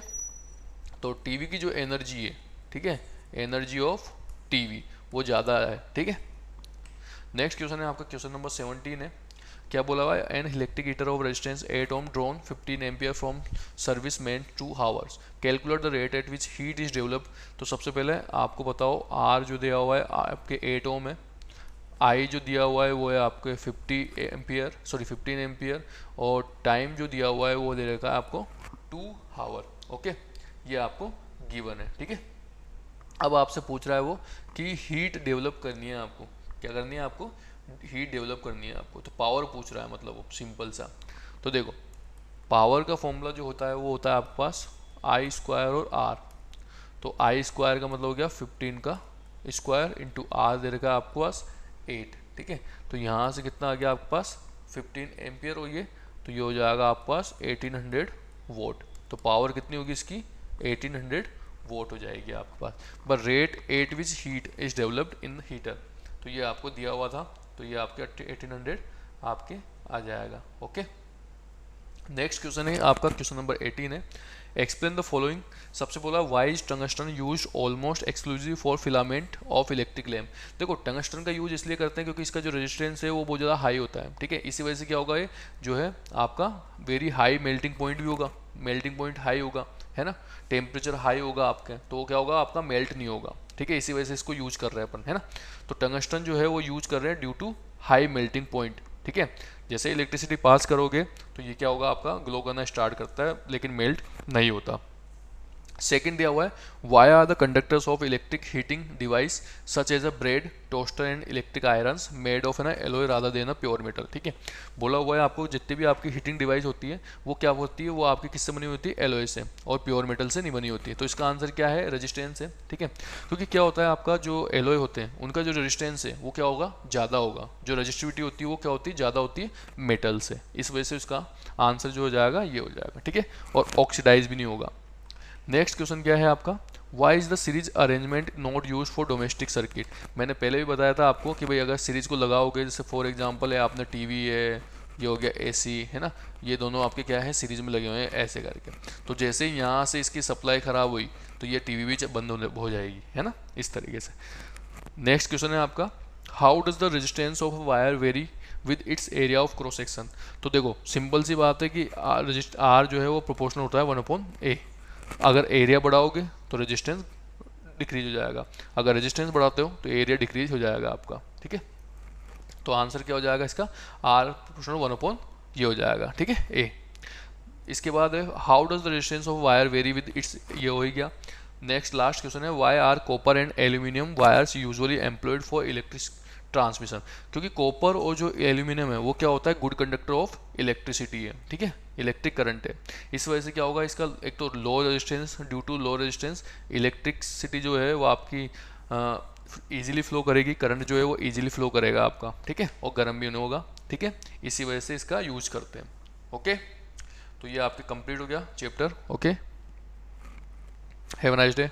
तो टीवी की जो एनर्जी है, ठीक है, एनर्जी ऑफ टीवी वो ज़्यादा है। ठीक है, नेक्स्ट क्वेश्चन है आपका क्वेश्चन नंबर 17 है। क्या बोला हुआ है, an electric heater of resistance 8 ohm drawn 15 ampere from service main 2 hours, calculate the rate at which heat is develop. तो सबसे पहले आपको बताओ, आर जो दिया हुआ है आपके 8 ओम है, आई जो दिया हुआ है वो है आपके 15 एम्पियर, और टाइम जो दिया हुआ है वो दे रखा है आपको 2 आवर। ओके, ये आपको गिवन है। ठीक है, अब आपसे पूछ रहा है वो कि हीट डेवलप करनी है आपको, क्या करनी है आपको, हीट डेवलप करनी है आपको। तो पावर पूछ रहा है, मतलब वो सिंपल सा। तो देखो पावर का फॉर्मूला जो होता है वो होता है आपके पास I² और R। तो I² का मतलब हो गया 15 का स्क्वायर इंटू R दे रखा है आपके पास 8। ठीक है, तो यहाँ से कितना आ गया आपके पास 15 एम्पियर हो गए, तो ये हो जाएगा आपके पास 1800 वोट। तो पावर कितनी होगी इसकी, 1800 वोट हो जाएगी आपके पास। But rate at which heat is developed in heater, तो ये आपको दिया हुआ था, तो ये आपके 1800 आपके आ जाएगा। ओके, नेक्स्ट क्वेश्चन है आपका क्वेश्चन नंबर 18 है। Explain the following. सबसे बोला why is tungsten use almost exclusive for filament of electric lamp. देखो टंगस्टन का यूज इसलिए करते हैं क्योंकि इसका जो रेजिस्टेंस है वो बहुत ज़्यादा हाई होता है। ठीक है, इसी वजह से क्या होगा, ये जो है आपका वेरी हाई मेल्टिंग पॉइंट भी होगा, मेल्टिंग पॉइंट हाई होगा, है ना, टेम्परेचर हाई होगा आपके, तो क्या होगा, आपका मेल्ट नहीं होगा। ठीक है, इसी वजह से इसको यूज कर रहे हैं अपन, है ना। तो टंगस्टन जो है वो यूज कर रहे हैं due to high melting point. ठीक है, जैसे इलेक्ट्रिसिटी पास करोगे तो ये क्या होगा, आपका ग्लो करना स्टार्ट करता है लेकिन मेल्ट नहीं होता। सेकंड दिया हुआ है why are the conductors of electric heating device such as a bread toaster and electric irons made of an alloy rather than a pure metal. ठीक है, बोला हुआ है आपको जितनी भी आपकी हीटिंग डिवाइस होती है वो क्या होती है, वो आपकी किससे बनी होती है, एलोय से, और प्योर मेटल से नहीं बनी होती है। तो इसका आंसर क्या है, रेजिस्टेंस है। ठीक है, क्योंकि क्या होता है आपका जो एलोय होते हैं उनका जो रेजिस्टेंस है वो क्या होगा, ज़्यादा होगा, जो रेजिस्टिविटी होती है वो क्या होती है, ज़्यादा होती है मेटल से, इस वजह से उसका आंसर जो हो जाएगा ये हो जाएगा। ठीक है, और ऑक्सीडाइज भी नहीं होगा। नेक्स्ट क्वेश्चन क्या है आपका, why is the series arrangement not use for domestic circuit. मैंने पहले भी बताया था आपको कि भाई अगर सीरीज को लगाओगे, जैसे फॉर एग्जांपल है आपने टीवी है, ये हो गया एसी, है ना, ये दोनों आपके क्या है सीरीज में लगे हुए हैं ऐसे करके। तो जैसे ही यहाँ से इसकी सप्लाई खराब हुई तो ये टीवी भी बंद हो जाएगी, है ना, इस तरीके से। नेक्स्ट क्वेश्चन है आपका, how does the resistance of wire vary with it's area of cross section. तो देखो सिंपल सी बात है कि आर जो है वो प्रोपोर्शनल होता है 1/A। अगर एरिया बढ़ाओगे तो रेजिस्टेंस डिक्रीज हो जाएगा, अगर रेजिस्टेंस बढ़ाते हो तो एरिया डिक्रीज हो जाएगा आपका। ठीक है, तो आंसर क्या हो जाएगा इसका, आर प्रोपोर्शनल 1/, ये हो जाएगा। ठीक है, ए। इसके बाद है how does the resistance of wire vary with its, ये हो गया। नेक्स्ट लास्ट क्वेश्चन है why are copper and aluminium wires usually employed for electric transmission. क्योंकि कॉपर और जो एल्यूमिनियम है वो क्या होता है, गुड कंडक्टर ऑफ इलेक्ट्रिसिटी है। ठीक है, इलेक्ट्रिक करंट है। इस वजह से क्या होगा, इसका एक तो low resistance, due to low resistance electricity जो है वो आपकी इजीली फ्लो करेगी, करंट जो है वो इजीली फ्लो करेगा आपका, ठीक है, और गर्म भी नहीं होगा, ठीक है। इसी वजह से इसका यूज करते हैं। ओके, तो ये आपके कंप्लीट हो गया chapter. Okay, have a nice day.